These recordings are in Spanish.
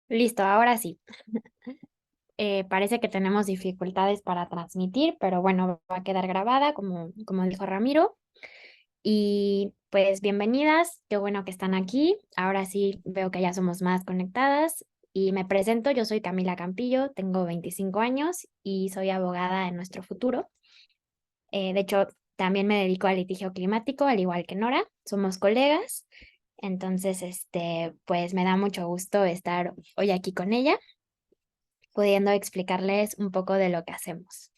Listo, ahora sí. Parece que tenemos dificultades para transmitir, pero bueno, va a quedar grabada, como dijo Ramiro. Y pues bienvenidas, qué bueno que están aquí. Ahora sí veo que ya somos más conectadas. Y me presento, yo soy Camila Campillo, tengo 25 años y soy abogada en Nuestro Futuro. De hecho, también me dedico al litigio climático, al igual que Nora, somos colegas. Entonces, pues me da mucho gusto estar hoy aquí con ella pudiendo explicarles un poco de lo que hacemos.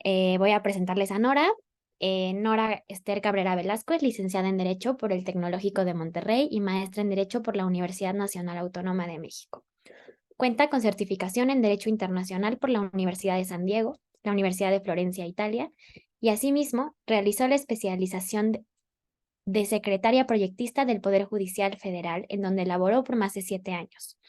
Voy a presentarles a Nora. Nora Esther Cabrera Velasco es licenciada en Derecho por el Tecnológico de Monterrey y maestra en Derecho por la Universidad Nacional Autónoma de México. Cuenta con certificación en Derecho Internacional por la Universidad de San Diego, la Universidad de Florencia, Italia, y asimismo realizó la especialización de secretaria proyectista del Poder Judicial Federal, en donde laboró por más de 7 años.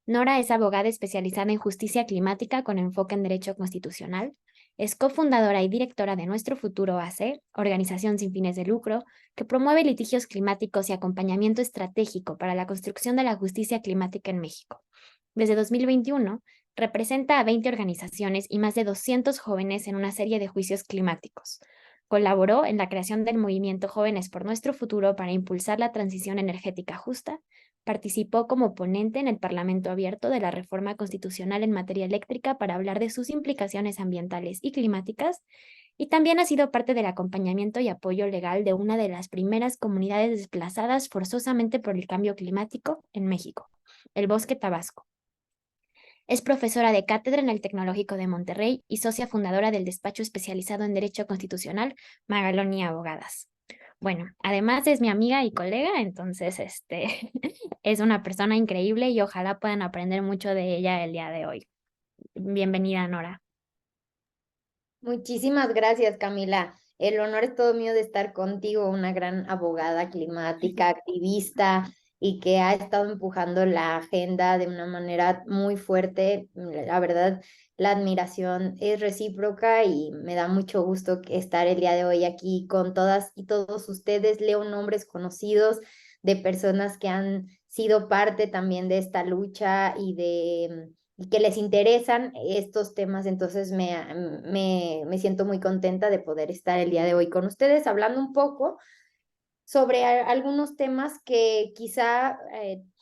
Nora es abogada especializada en justicia climática con enfoque en derecho constitucional. Es cofundadora y directora de Nuestro Futuro AC, organización sin fines de lucro, que promueve litigios climáticos y acompañamiento estratégico para la construcción de la justicia climática en México. Desde 2021, representa a 20 organizaciones y más de 200 jóvenes en una serie de juicios climáticos. Colaboró en la creación del movimiento Jóvenes por Nuestro Futuro para impulsar la transición energética justa. Participó como ponente en el Parlamento Abierto de la Reforma Constitucional en materia eléctrica para hablar de sus implicaciones ambientales y climáticas, y también ha sido parte del acompañamiento y apoyo legal de una de las primeras comunidades desplazadas forzosamente por el cambio climático en México, el Bosque Tabasco. Es profesora de cátedra en el Tecnológico de Monterrey y socia fundadora del despacho especializado en Derecho Constitucional Magaloni Abogadas. Bueno, además es mi amiga y colega, entonces es una persona increíble y ojalá puedan aprender mucho de ella el día de hoy. Bienvenida, Nora. Muchísimas gracias, Camila. El honor es todo mío de estar contigo, una gran abogada climática, activista y que ha estado empujando la agenda de una manera muy fuerte. La verdad, la admiración es recíproca y me da mucho gusto estar el día de hoy aquí con todas y todos ustedes. Leo nombres conocidos de personas que han sido parte también de esta lucha y que les interesan estos temas, entonces me siento muy contenta de poder estar el día de hoy con ustedes hablando un poco sobre algunos temas que quizá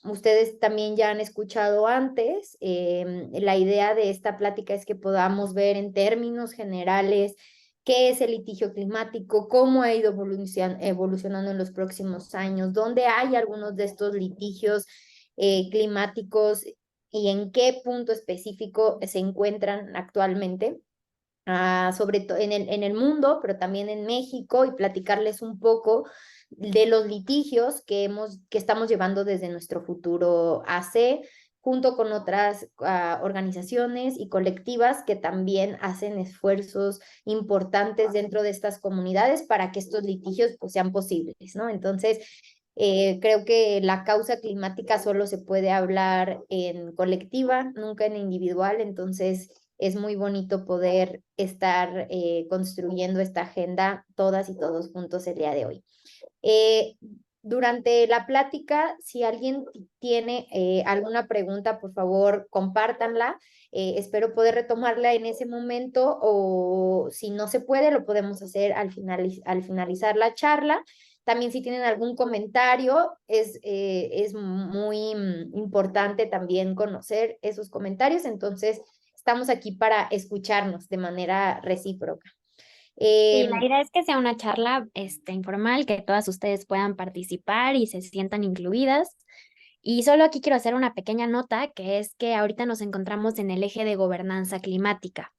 ustedes también ya han escuchado antes. La idea de esta plática es que podamos ver en términos generales qué es el litigio climático, cómo ha ido evolucionando en los próximos años, dónde hay algunos de estos litigios climáticos y en qué punto específico se encuentran actualmente. Sobre todo en el mundo, pero también en México, y platicarles un poco de los litigios que estamos llevando desde Nuestro Futuro AC, junto con otras organizaciones y colectivas que también hacen esfuerzos importantes dentro de estas comunidades para que estos litigios pues, sean posibles, ¿no? Entonces, creo que la causa climática solo se puede hablar en colectiva, nunca en individual, entonces es muy bonito poder estar construyendo esta agenda todas y todos juntos el día de hoy. Eh, Durante la plática, si alguien tiene alguna pregunta, por favor, compártanla. Espero poder retomarla en ese momento o si no se puede, lo podemos hacer al finalizar la charla. También si tienen algún comentario, es muy importante también conocer esos comentarios. Entonces, estamos aquí para escucharnos de manera recíproca. Sí, la Eh, idea es que sea una charla, informal, que todas ustedes puedan participar y se sientan incluidas. Y solo aquí quiero hacer una pequeña nota, que es que ahorita nos encontramos en el eje de gobernanza climática.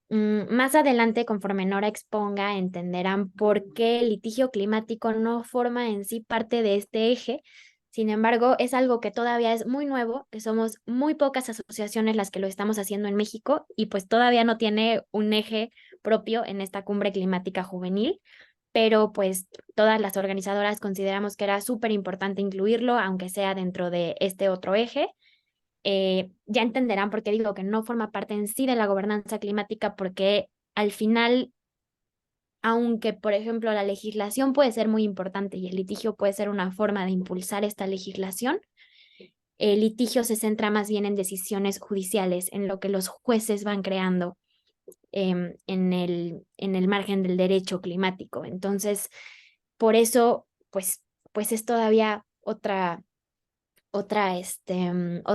Más adelante, conforme Nora exponga, entenderán por qué el litigio climático no forma en sí parte de este eje. Sin embargo, es algo que todavía es muy nuevo, que somos muy pocas asociaciones las que lo estamos haciendo en México y pues todavía no tiene un eje propio en esta cumbre climática juvenil, pero pues todas las organizadoras consideramos que era súper importante incluirlo, aunque sea dentro de este otro eje. Ya entenderán por qué digo que no forma parte en sí de la gobernanza climática, porque al final, aunque por ejemplo la legislación puede ser muy importante y el litigio puede ser una forma de impulsar esta legislación, el litigio se centra más bien en decisiones judiciales, en lo que los jueces van creando en el margen del derecho climático. Entonces, por eso, pues es todavía otra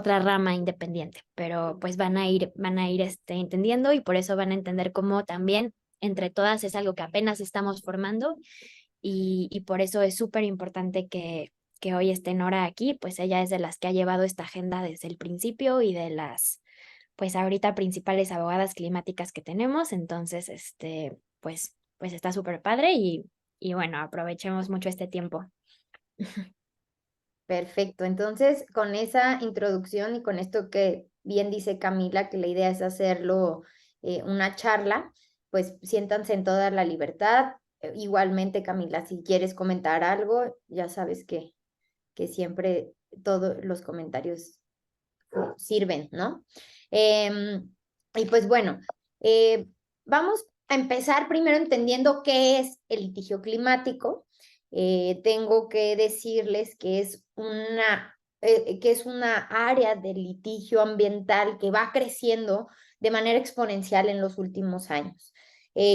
rama independiente, pero pues van a ir entendiendo y por eso van a entender cómo también entre todas es algo que apenas estamos formando y por eso es súper importante que hoy esté Nora aquí, pues ella es de las que ha llevado esta agenda desde el principio y de las, pues ahorita principales abogadas climáticas que tenemos, entonces, pues está súper padre y bueno, aprovechemos mucho este tiempo. Perfecto. Entonces, con esa introducción y con esto que bien dice Camila, que la idea es hacerlo una charla, pues siéntanse en toda la libertad. Igualmente, Camila, si quieres comentar algo, ya sabes que siempre todos los comentarios sirven, ¿no? Y pues bueno, eh, vamos a empezar primero entendiendo qué es el litigio climático. Tengo que decirles que es una área del litigio ambiental que va creciendo de manera exponencial en los últimos años.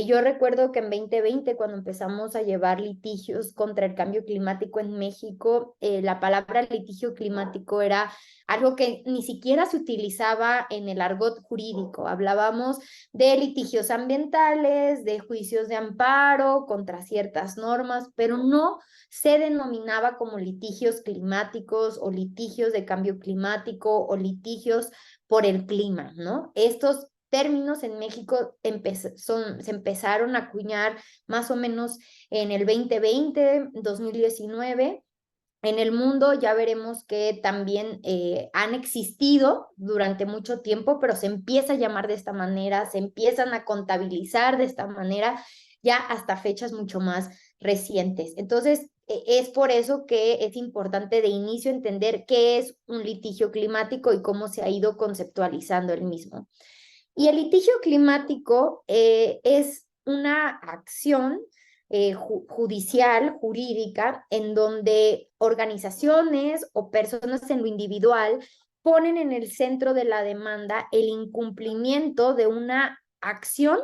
Yo recuerdo que en 2020, cuando empezamos a llevar litigios contra el cambio climático en México, la palabra litigio climático era algo que ni siquiera se utilizaba en el argot jurídico. Hablábamos de litigios ambientales, de juicios de amparo contra ciertas normas, pero no se denominaba como litigios climáticos o litigios de cambio climático o litigios por el clima, ¿no? Estos términos en México se empezaron a acuñar más o menos en el 2020, 2019. En el mundo ya veremos que también han existido durante mucho tiempo, pero se empieza a llamar de esta manera, se empiezan a contabilizar de esta manera, ya hasta fechas mucho más recientes. Entonces, es por eso que es importante de inicio entender qué es un litigio climático y cómo se ha ido conceptualizando el mismo. Y el litigio climático es una acción judicial, jurídica, en donde organizaciones o personas en lo individual ponen en el centro de la demanda el incumplimiento de una acción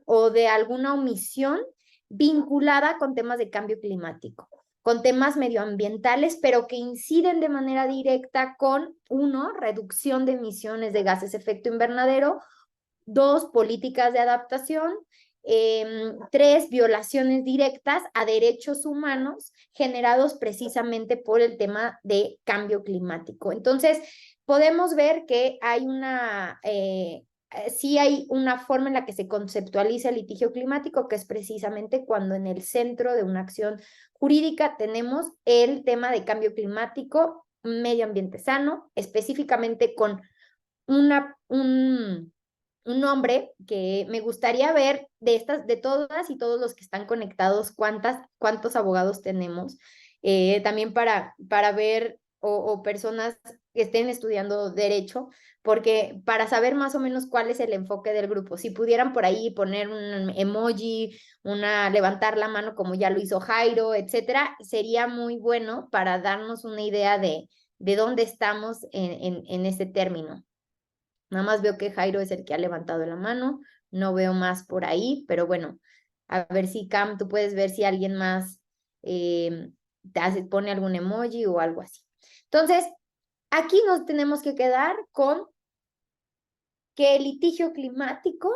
o de alguna omisión vinculada con temas de cambio climático, con temas medioambientales, pero que inciden de manera directa con, uno, reducción de emisiones de gases de efecto invernadero, dos, políticas de adaptación, tres, violaciones directas a derechos humanos generados precisamente por el tema de cambio climático. Entonces, podemos ver que hay sí hay una forma en la que se conceptualiza el litigio climático, que es precisamente cuando en el centro de una acción jurídica tenemos el tema de cambio climático, medio ambiente sano, específicamente con un nombre que me gustaría ver de todas y todos los que están conectados, cuántos abogados tenemos, también para ver o personas que estén estudiando derecho, porque para saber más o menos cuál es el enfoque del grupo, si pudieran por ahí poner un emoji, levantar la mano como ya lo hizo Jairo, etcétera, sería muy bueno para darnos una idea de dónde estamos en este término. Nada más veo que Jairo es el que ha levantado la mano, no veo más por ahí, pero bueno, a ver si Cam, tú puedes ver si alguien más pone algún emoji o algo así. Entonces, aquí nos tenemos que quedar con que el litigio climático,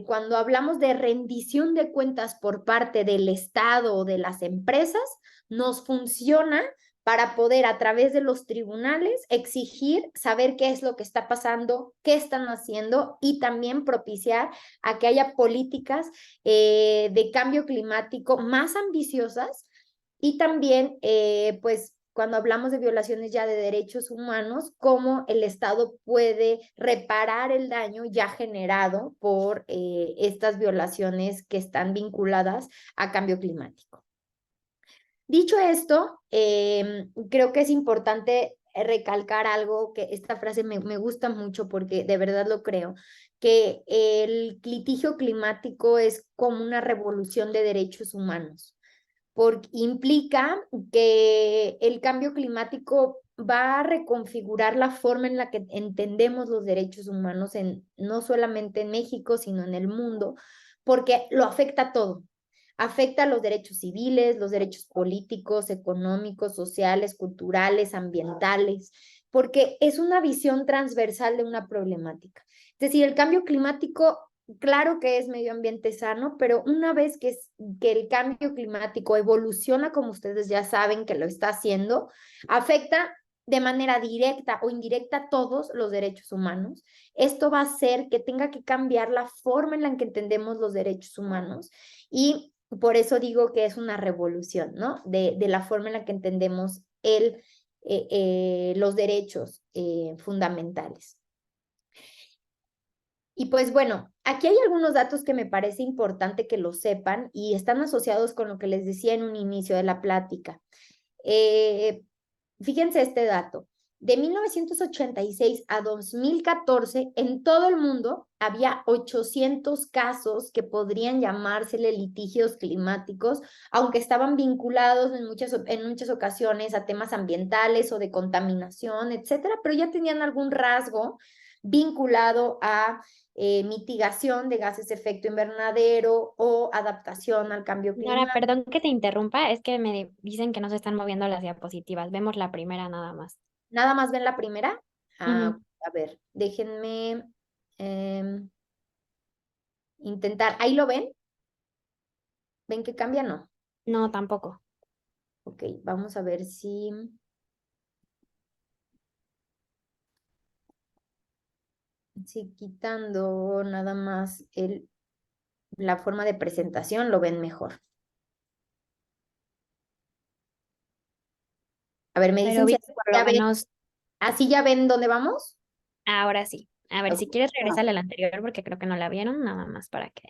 cuando hablamos de rendición de cuentas por parte del Estado o de las empresas, nos funciona para poder a través de los tribunales exigir saber qué es lo que está pasando, qué están haciendo y también propiciar a que haya políticas de cambio climático más ambiciosas y también, pues, cuando hablamos de violaciones ya de derechos humanos, cómo el Estado puede reparar el daño ya generado por estas violaciones que están vinculadas a cambio climático. Dicho esto, creo que es importante recalcar algo, que esta frase me gusta mucho porque de verdad lo creo, que el litigio climático es como una revolución de derechos humanos porque implica que el cambio climático va a reconfigurar la forma en la que entendemos los derechos humanos no solamente en México, sino en el mundo, porque lo afecta a todo. Afecta a los derechos civiles, los derechos políticos, económicos, sociales, culturales, ambientales, porque es una visión transversal de una problemática. Es decir, el cambio climático, claro que es medio ambiente sano, pero una vez que el cambio climático evoluciona, como ustedes ya saben que lo está haciendo, afecta de manera directa o indirecta todos los derechos humanos. Esto va a hacer que tenga que cambiar la forma en la que entendemos los derechos humanos y por eso digo que es una revolución, ¿no? De la forma en la que entendemos los derechos fundamentales. Y pues bueno, aquí hay algunos datos que me parece importante que lo sepan y están asociados con lo que les decía en un inicio de la plática. Fíjense este dato. De 1986 a 2014, en todo el mundo había 800 casos que podrían llamársele litigios climáticos, aunque estaban vinculados en muchas ocasiones a temas ambientales o de contaminación, etcétera, pero ya tenían algún rasgo vinculado a mitigación de gases de efecto invernadero o adaptación al cambio Nora, climático. perdón que te interrumpa, es que me dicen que no se están moviendo las diapositivas. Vemos la primera nada más. ¿Nada más ven la primera? Ujú. A ver, déjenme intentar. ¿Ahí lo ven? ¿Ven que cambia? No. No, tampoco. Ok, vamos a ver si quitando nada más la forma de presentación lo ven mejor. A ver, me Pero dicen si viste así por lo ya ven, menos, ¿así ya ven dónde vamos? ahora sí. A ver, Ok. si quieres regresar a la anterior porque creo que no la vieron, nada más para que...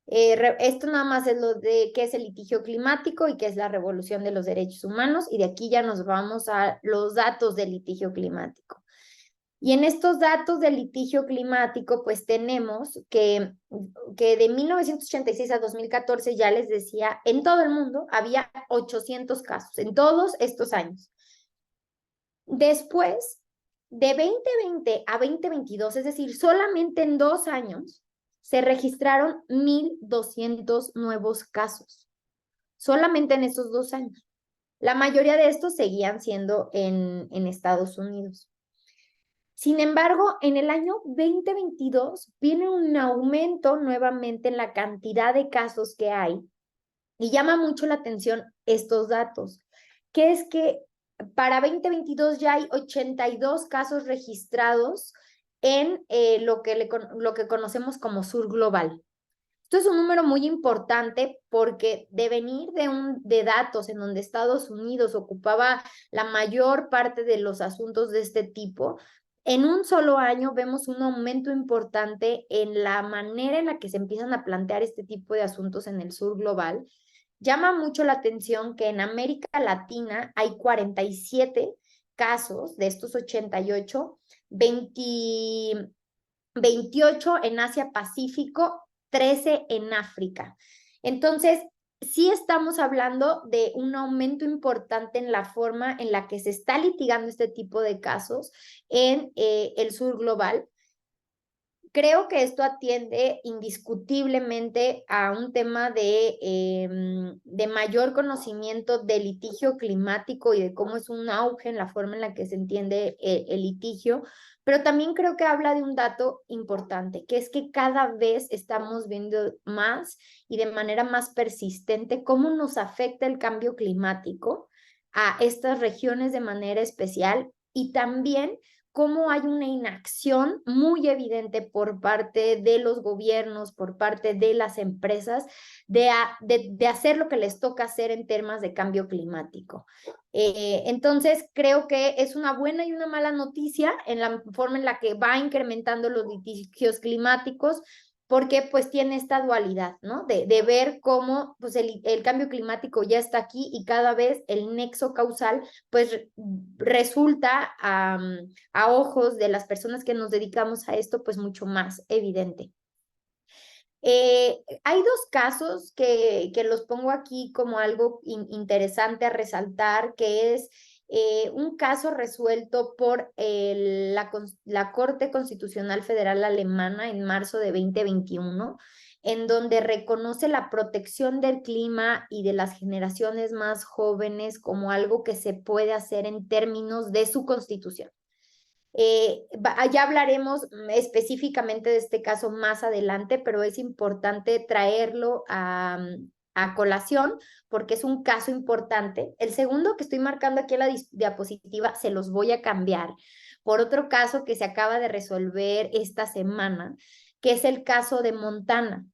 Esto nada más es lo de qué es el litigio climático y qué es la revolución de los derechos humanos, y de aquí ya nos vamos a los datos del litigio climático. Y en estos datos del litigio climático, pues tenemos que de 1986 a 2014, ya les decía, en todo el mundo había 800 casos, en todos estos años. Después, de 2020 a 2022, es decir, solamente en 2 años, se registraron 1,200 nuevos casos, solamente en estos 2 años. La mayoría de estos seguían siendo en Estados Unidos. Sin embargo, en el año 2022 viene un aumento nuevamente en la cantidad de casos que hay y llama mucho la atención estos datos, que es que para 2022 ya hay 82 casos registrados en lo que conocemos como sur global. Esto es un número muy importante porque de venir de datos en donde Estados Unidos ocupaba la mayor parte de los asuntos de este tipo, en un solo año vemos un aumento importante en la manera en la que se empiezan a plantear este tipo de asuntos en el sur global. Llama mucho la atención que en América Latina hay 47 casos de estos 88, 28 en Asia Pacífico, 13 en África. Entonces, sí estamos hablando de un aumento importante en la forma en la que se está litigando este tipo de casos en el sur global. Creo que esto atiende indiscutiblemente a un tema de mayor conocimiento del litigio climático y de cómo es un auge en la forma en la que se entiende el litigio, pero también creo que habla de un dato importante, que es que cada vez estamos viendo más y de manera más persistente cómo nos afecta el cambio climático a estas regiones de manera especial y también cómo hay una inacción muy evidente por parte de los gobiernos, por parte de las empresas, de hacer lo que les toca hacer en temas de cambio climático. Entonces, creo que es una buena y una mala noticia en la forma en la que va incrementando los litigios climáticos, porque pues tiene esta dualidad, ¿no? De ver cómo pues el cambio climático ya está aquí y cada vez el nexo causal pues resulta a ojos de las personas que nos dedicamos a esto pues mucho más evidente. Hay dos casos que los pongo aquí como algo interesante a resaltar, que es un caso resuelto por la Corte Constitucional Federal Alemana en marzo de 2021, en donde reconoce la protección del clima y de las generaciones más jóvenes como algo que se puede hacer en términos de su constitución. Ya hablaremos específicamente de este caso más adelante, pero es importante traerlo a colación porque es un caso importante. El segundo que estoy marcando aquí en la diapositiva se los voy a cambiar por otro caso que se acaba de resolver esta semana, que es el caso de Montana.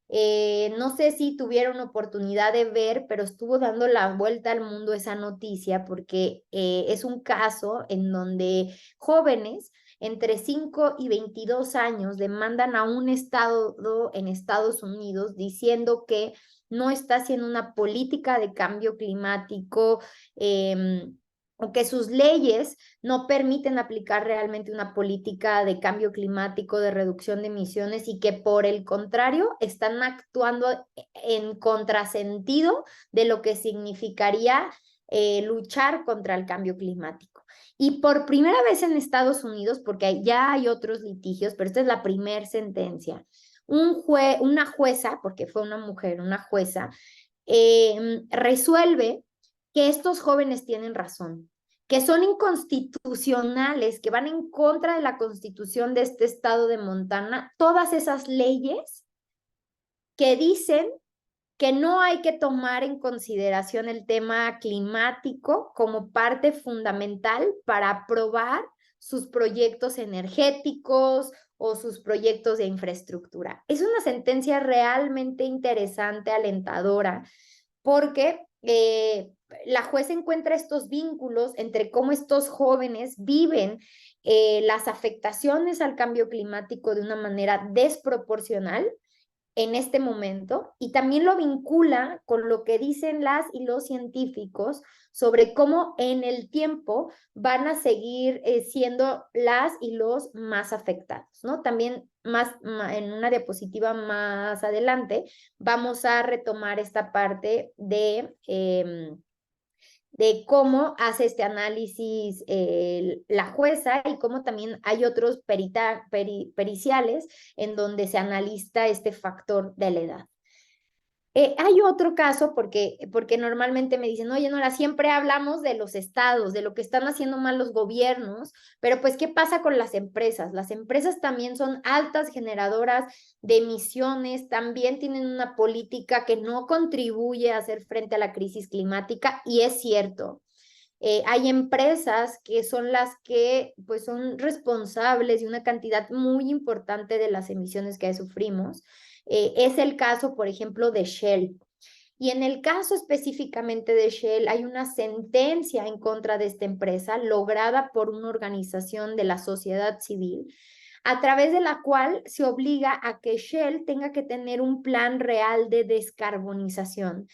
No sé si tuvieron oportunidad de ver, pero estuvo dando la vuelta al mundo esa noticia porque es un caso en donde jóvenes entre 5 y 22 años demandan a un estado en Estados Unidos diciendo que no está haciendo una política de cambio climático, o que sus leyes no permiten aplicar realmente una política de cambio climático, de reducción de emisiones y que por el contrario están actuando en contrasentido de lo que significaría luchar contra el cambio climático. Y por primera vez en Estados Unidos, porque ya hay otros litigios, pero esta es la primera sentencia, una jueza, porque fue una mujer, una jueza, resuelve que estos jóvenes tienen razón, que son inconstitucionales, que van en contra de la constitución de este estado de Montana, todas esas leyes que dicen que no hay que tomar en consideración el tema climático como parte fundamental para aprobar sus proyectos energéticos o sus proyectos de infraestructura. Es una sentencia realmente interesante, alentadora, porque la jueza encuentra estos vínculos entre cómo estos jóvenes viven las afectaciones al cambio climático de una manera desproporcional en este momento y también lo vincula con lo que dicen las y los científicos sobre cómo en el tiempo van a seguir siendo las y los más afectados, ¿no? También en una diapositiva más adelante vamos a retomar esta parte de cómo hace este análisis la jueza y cómo también hay otros periciales en donde se analiza este factor de la edad. Hay otro caso porque normalmente me dicen, oye, Nora, siempre hablamos de los estados, de lo que están haciendo mal los gobiernos, pero pues, ¿qué pasa con las empresas? Las empresas también son altas generadoras de emisiones, también tienen una política que no contribuye a hacer frente a la crisis climática y es cierto. Hay empresas que son las que pues son responsables de una cantidad muy importante de las emisiones que sufrimos. Es el caso, por ejemplo, de Shell. Y en el caso específicamente de Shell, hay una sentencia en contra de esta empresa lograda por una organización de la sociedad civil, a través de la cual se obliga a que Shell tenga que tener un plan real de descarbonización.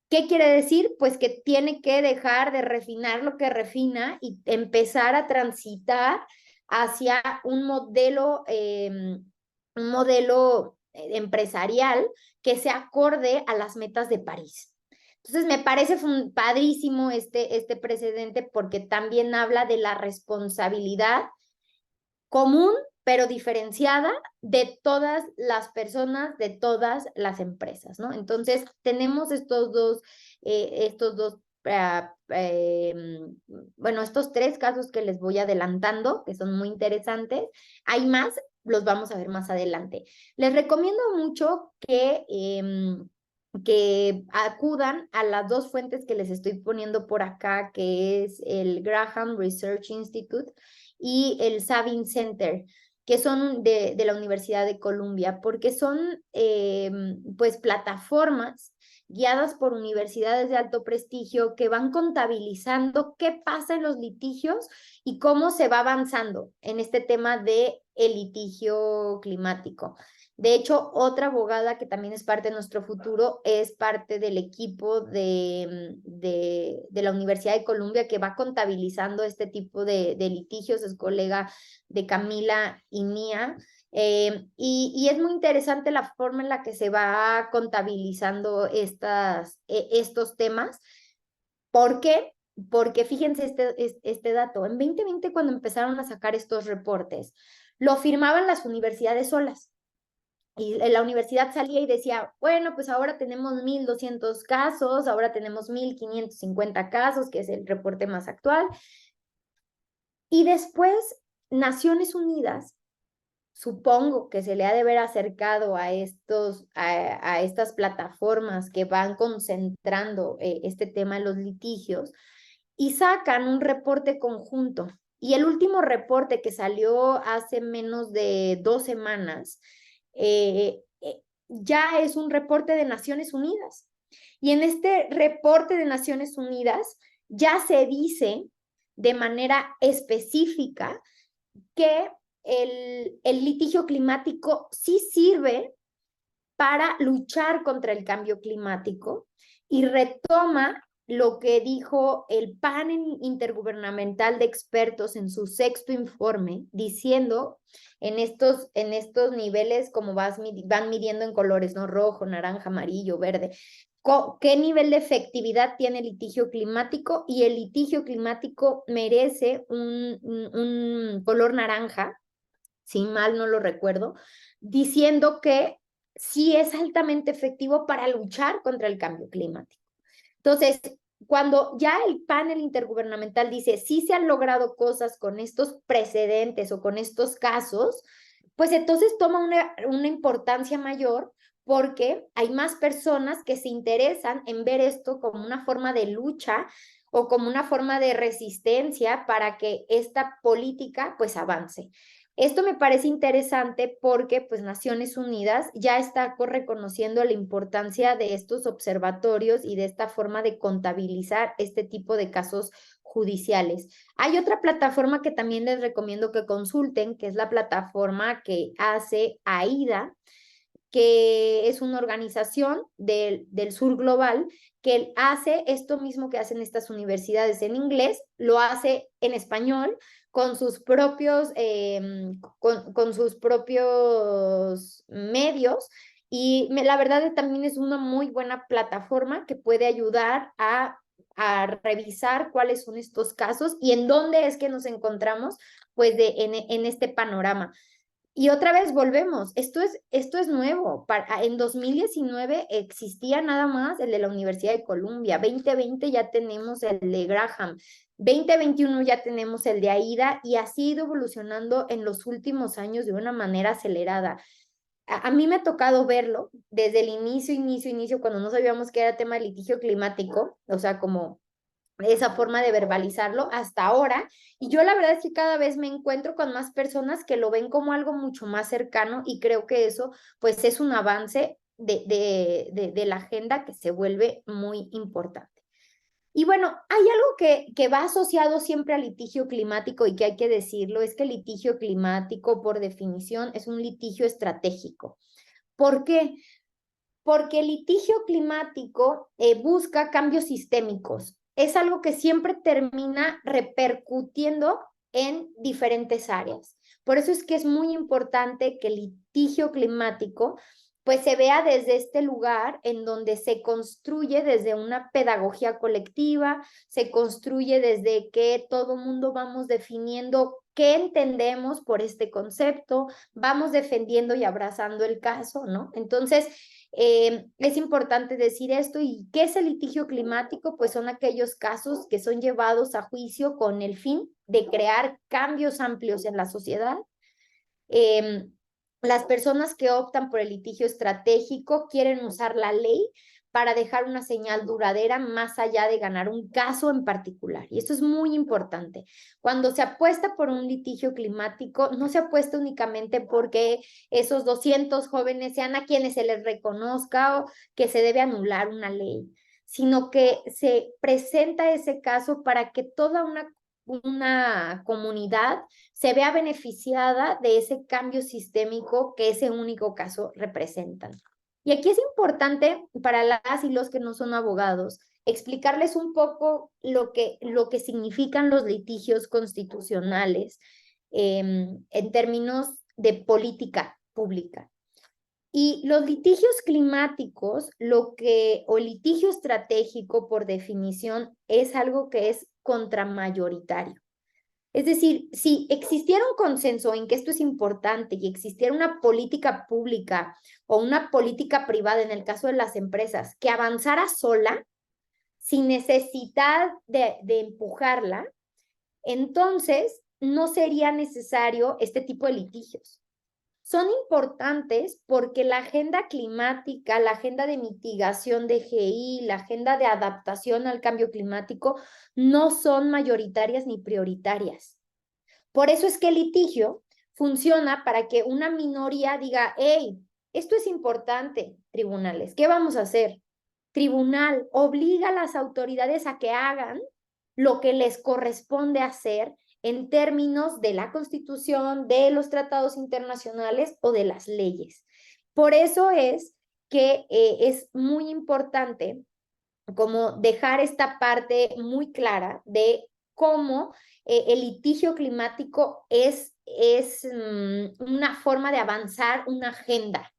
¿Qué quiere decir? Pues que tiene que dejar de refinar lo que refina y empezar a transitar hacia un modelo empresarial que se acorde a las metas de París. Entonces, me parece padrísimo este precedente porque también habla de la responsabilidad común, pero diferenciada de todas las personas, de todas las empresas, ¿no? Entonces, tenemos estos dos, bueno, estos tres casos que les voy adelantando, que son muy interesantes. Hay más, los vamos a ver más adelante. Les recomiendo mucho que acudan a las dos fuentes que les estoy poniendo por acá, que es el Graham Research Institute y el Sabin Center, que son de la Universidad de Columbia, porque son pues plataformas guiadas por universidades de alto prestigio que van contabilizando qué pasa en los litigios y cómo se va avanzando en este tema de el litigio climático. De hecho, otra abogada que también es parte de nuestro futuro es parte del equipo de la Universidad de Columbia que va contabilizando este tipo de litigios, es colega de Camila y mía. Y es muy interesante la forma en la que se va contabilizando estos temas. ¿Por qué? porque fíjense este dato, en 2020 cuando empezaron a sacar estos reportes, lo firmaban las universidades solas. Y la universidad salía y decía, bueno, pues ahora tenemos 1,200 casos, ahora tenemos 1,550 casos, que es el reporte más actual. Y después, Naciones Unidas, supongo que se le ha de haber acercado a estas plataformas que van concentrando este tema de los litigios y sacan un reporte conjunto. Y el último reporte que salió hace menos de 2 semanas ya es un reporte de Naciones Unidas. Y en este reporte de Naciones Unidas ya se dice de manera específica que el litigio climático sí sirve para luchar contra el cambio climático y retoma lo que dijo el panel intergubernamental de expertos en su 6º informe, diciendo en estos niveles, como van midiendo en colores, ¿no? Rojo, naranja, amarillo, verde, qué nivel de efectividad tiene el litigio climático, y el litigio climático merece un color naranja, si mal no lo recuerdo, diciendo que sí es altamente efectivo para luchar contra el cambio climático. Entonces, cuando ya el panel intergubernamental dice sí se han logrado cosas con estos precedentes o con estos casos, pues entonces toma una importancia mayor, porque hay más personas que se interesan en ver esto como una forma de lucha o como una forma de resistencia para que esta política pues avance. Esto me parece interesante porque pues Naciones Unidas ya está reconociendo la importancia de estos observatorios y de esta forma de contabilizar este tipo de casos judiciales. Hay otra plataforma que también les recomiendo que consulten, que es la plataforma que hace AIDA, que es una organización del sur global que hace esto mismo que hacen estas universidades en inglés, lo hace en español con sus propios, con sus propios medios, y la verdad también es una muy buena plataforma que puede ayudar a revisar cuáles son estos casos y en dónde es que nos encontramos pues en este panorama. Y otra vez volvemos, esto es nuevo. En 2019 existía nada más el de la Universidad de Columbia, 2020 ya tenemos el de Graham, 2021 ya tenemos el de AIDA, y ha ido evolucionando en los últimos años de una manera acelerada. A mí me ha tocado verlo desde el inicio, cuando no sabíamos que era tema de litigio climático, o sea, como esa forma de verbalizarlo hasta ahora, y yo la verdad es que cada vez me encuentro con más personas que lo ven como algo mucho más cercano, y creo que eso pues es un avance de la agenda que se vuelve muy importante. Y bueno, hay algo que va asociado siempre al litigio climático y que hay que decirlo, es que el litigio climático por definición es un litigio estratégico. ¿Por qué? Porque el litigio climático busca cambios sistémicos. Es algo que siempre termina repercutiendo en diferentes áreas. Por eso es que es muy importante que el litigio climático pues se vea desde este lugar en donde se construye desde una pedagogía colectiva, se construye desde que todo mundo vamos definiendo qué entendemos por este concepto, vamos defendiendo y abrazando el caso, ¿no? Entonces, es importante decir esto. ¿Y qué es el litigio climático? Pues son aquellos casos que son llevados a juicio con el fin de crear cambios amplios en la sociedad. Las personas que optan por el litigio estratégico quieren usar la ley para dejar una señal duradera más allá de ganar un caso en particular. Y esto es muy importante. Cuando se apuesta por un litigio climático, no se apuesta únicamente porque esos 200 jóvenes sean a quienes se les reconozca o que se debe anular una ley, sino que se presenta ese caso para que toda una comunidad se vea beneficiada de ese cambio sistémico que ese único caso representan. Y aquí es importante para las y los que no son abogados explicarles un poco lo que significan los litigios constitucionales en términos de política pública. Y los litigios climáticos, o el litigio estratégico por definición, es algo que es contramayoritario. Es decir, si existiera un consenso en que esto es importante y existiera una política pública o una política privada, en el caso de las empresas, que avanzara sola, sin necesidad de empujarla, entonces no sería necesario este tipo de litigios. Son importantes porque la agenda climática, la agenda de mitigación de GI, la agenda de adaptación al cambio climático no son mayoritarias ni prioritarias. Por eso es que el litigio funciona para que una minoría diga, hey, esto es importante, tribunales, ¿qué vamos a hacer? Tribunal obliga a las autoridades a que hagan lo que les corresponde hacer en términos de la Constitución, de los tratados internacionales o de las leyes. Por eso es que es muy importante como dejar esta parte muy clara de cómo el litigio climático es una forma de avanzar una agenda.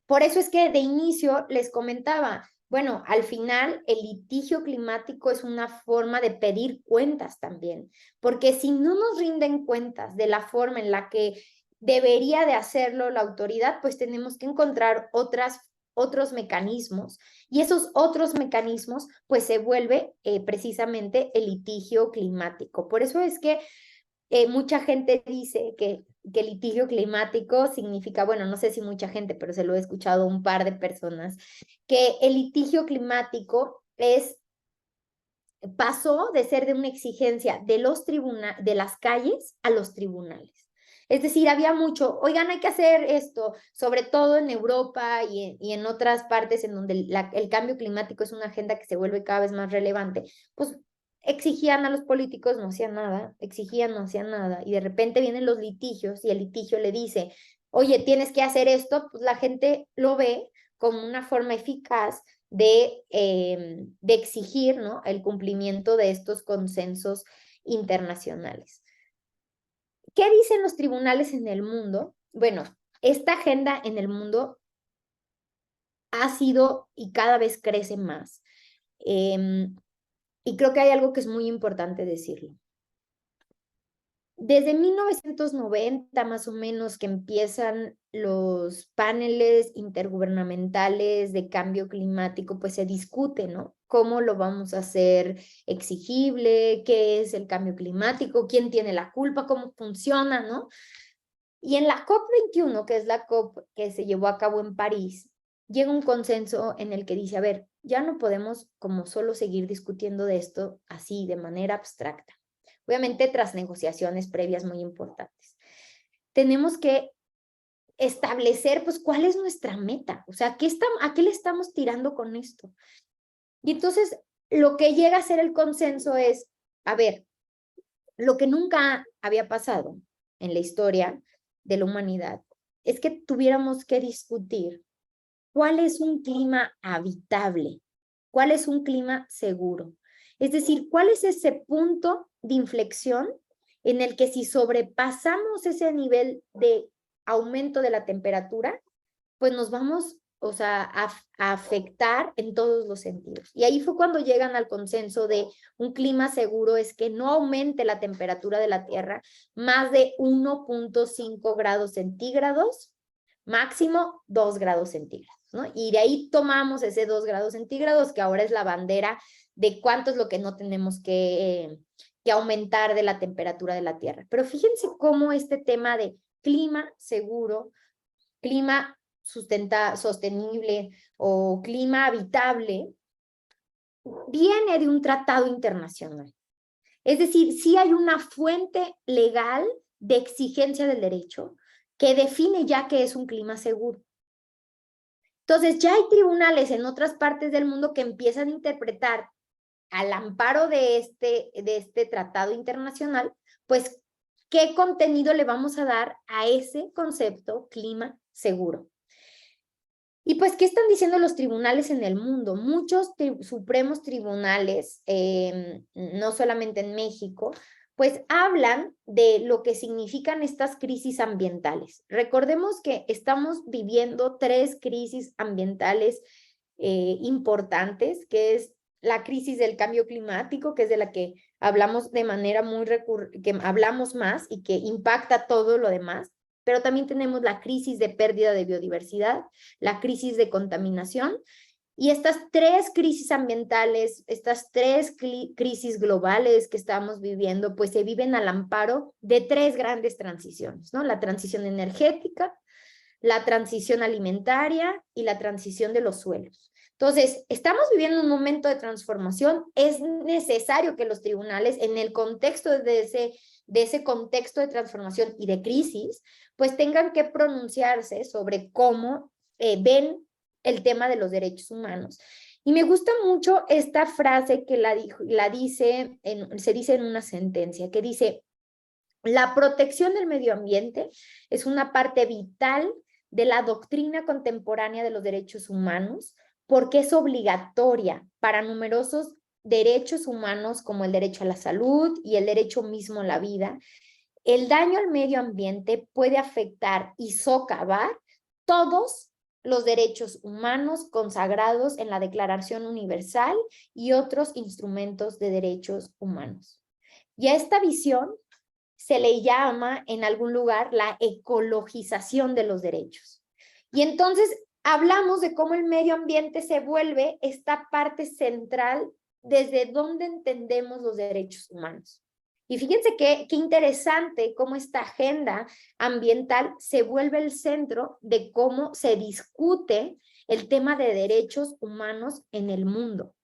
Por eso es que de inicio les comentaba, bueno, al final el litigio climático es una forma de pedir cuentas también, porque si no nos rinden cuentas de la forma en la que debería de hacerlo la autoridad, pues tenemos que encontrar otros mecanismos y esos otros mecanismos pues se vuelve precisamente el litigio climático. Por eso es que mucha gente dice que litigio climático significa, bueno, no sé si mucha gente, pero se lo he escuchado a un par de personas, que el litigio climático pasó de ser de una exigencia de las calles a los tribunales. Es decir, había mucho, oigan, hay que hacer esto, sobre todo en Europa y en otras partes en donde el cambio climático es una agenda que se vuelve cada vez más relevante, pues exigían a los políticos, no hacían nada, exigían, no hacían nada, y de repente vienen los litigios y el litigio le dice, oye, tienes que hacer esto, pues la gente lo ve como una forma eficaz de exigir, ¿no?, el cumplimiento de estos consensos internacionales. ¿Qué dicen los tribunales en el mundo? Bueno, esta agenda en el mundo ha sido y cada vez crece más. Y creo que hay algo que es muy importante decirlo. Desde 1990 más o menos que empiezan los paneles intergubernamentales de cambio climático, pues se discute, ¿no? ¿Cómo lo vamos a hacer exigible? ¿Qué es el cambio climático? ¿Quién tiene la culpa? ¿Cómo funciona, no? Y en la COP21, que es la COP que se llevó a cabo en París, llega un consenso en el que dice, a ver, ya no podemos como solo seguir discutiendo de esto así, de manera abstracta. Obviamente tras negociaciones previas muy importantes. Tenemos que establecer, pues, cuál es nuestra meta, o sea, ¿a qué le estamos tirando con esto? Y entonces, lo que llega a ser el consenso es, a ver, lo que nunca había pasado en la historia de la humanidad es que tuviéramos que discutir cuál es un clima habitable, cuál es un clima seguro. Es decir, cuál es ese punto de inflexión en el que si sobrepasamos ese nivel de aumento de la temperatura, pues nos vamos, o sea, a afectar en todos los sentidos. Y ahí fue cuando llegan al consenso de un clima seguro es que no aumente la temperatura de la Tierra más de 1.5 grados centígrados, máximo 2 grados centígrados, ¿no? Y de ahí tomamos ese 2 grados centígrados, que ahora es la bandera de cuánto es lo que no tenemos que aumentar de la temperatura de la Tierra. Pero fíjense cómo este tema de clima seguro, clima sostenible o clima habitable viene de un tratado internacional. Es decir, sí hay una fuente legal de exigencia del derecho que define ya qué es un clima seguro. Entonces, ya hay tribunales en otras partes del mundo que empiezan a interpretar al amparo de este tratado internacional, pues, ¿qué contenido le vamos a dar a ese concepto clima seguro? Y pues, ¿qué están diciendo los tribunales en el mundo? Muchos supremos tribunales, no solamente en México, pues hablan de lo que significan estas crisis ambientales. Recordemos que estamos viviendo 3 crisis ambientales importantes, que es la crisis del cambio climático, que es de la que hablamos de manera muy que hablamos más y que impacta todo lo demás, pero también tenemos la crisis de pérdida de biodiversidad, la crisis de contaminación, y estas 3 crisis ambientales, estas 3 crisis globales que estamos viviendo, pues se viven al amparo de 3 grandes transiciones, ¿no? La transición energética, la transición alimentaria y la transición de los suelos. Entonces, estamos viviendo un momento de transformación. Es necesario que los tribunales, en el contexto de ese contexto de transformación y de crisis, pues tengan que pronunciarse sobre cómo ven el tema de los derechos humanos. Y me gusta mucho esta frase que se dice en una sentencia, que dice: la protección del medio ambiente es una parte vital de la doctrina contemporánea de los derechos humanos, porque es obligatoria para numerosos derechos humanos como el derecho a la salud y el derecho mismo a la vida. El daño al medio ambiente puede afectar y socavar todos los derechos humanos consagrados en la Declaración Universal y otros instrumentos de derechos humanos. Y a esta visión se le llama en algún lugar la ecologización de los derechos. Y entonces hablamos de cómo el medio ambiente se vuelve esta parte central desde donde entendemos los derechos humanos. Y fíjense qué interesante cómo esta agenda ambiental se vuelve el centro de cómo se discute el tema de derechos humanos en el mundo.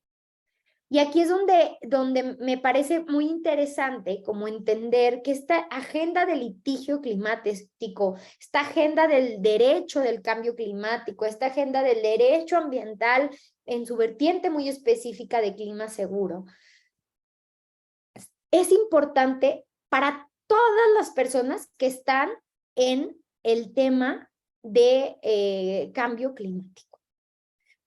Y aquí es donde me parece muy interesante como entender que esta agenda del litigio climático, esta agenda del derecho del cambio climático, esta agenda del derecho ambiental en su vertiente muy específica de clima seguro, es importante para todas las personas que están en el tema de cambio climático.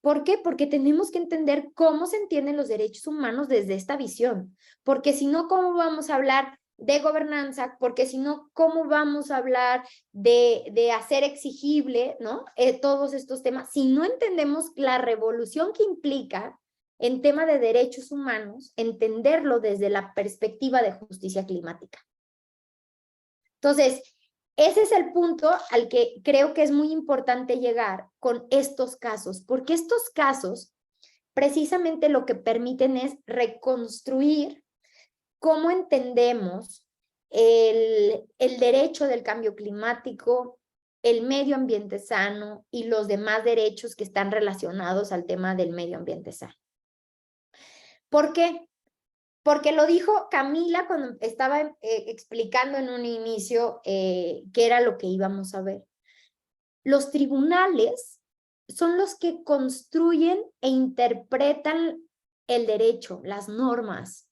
¿Por qué? Porque tenemos que entender cómo se entienden los derechos humanos desde esta visión. Porque si no, ¿cómo vamos a hablar de gobernanza? Porque si no, ¿cómo vamos a hablar de hacer exigible, ¿no? Todos estos temas? Si no entendemos la revolución que implica en tema de derechos humanos, entenderlo desde la perspectiva de justicia climática. Entonces, ese es el punto al que creo que es muy importante llegar con estos casos, porque estos casos precisamente lo que permiten es reconstruir cómo entendemos el derecho del cambio climático, el medio ambiente sano y los demás derechos que están relacionados al tema del medio ambiente sano. ¿Por qué? Porque lo dijo Camila cuando estaba explicando en un inicio qué era lo que íbamos a ver. Los tribunales son los que construyen e interpretan el derecho, las normas.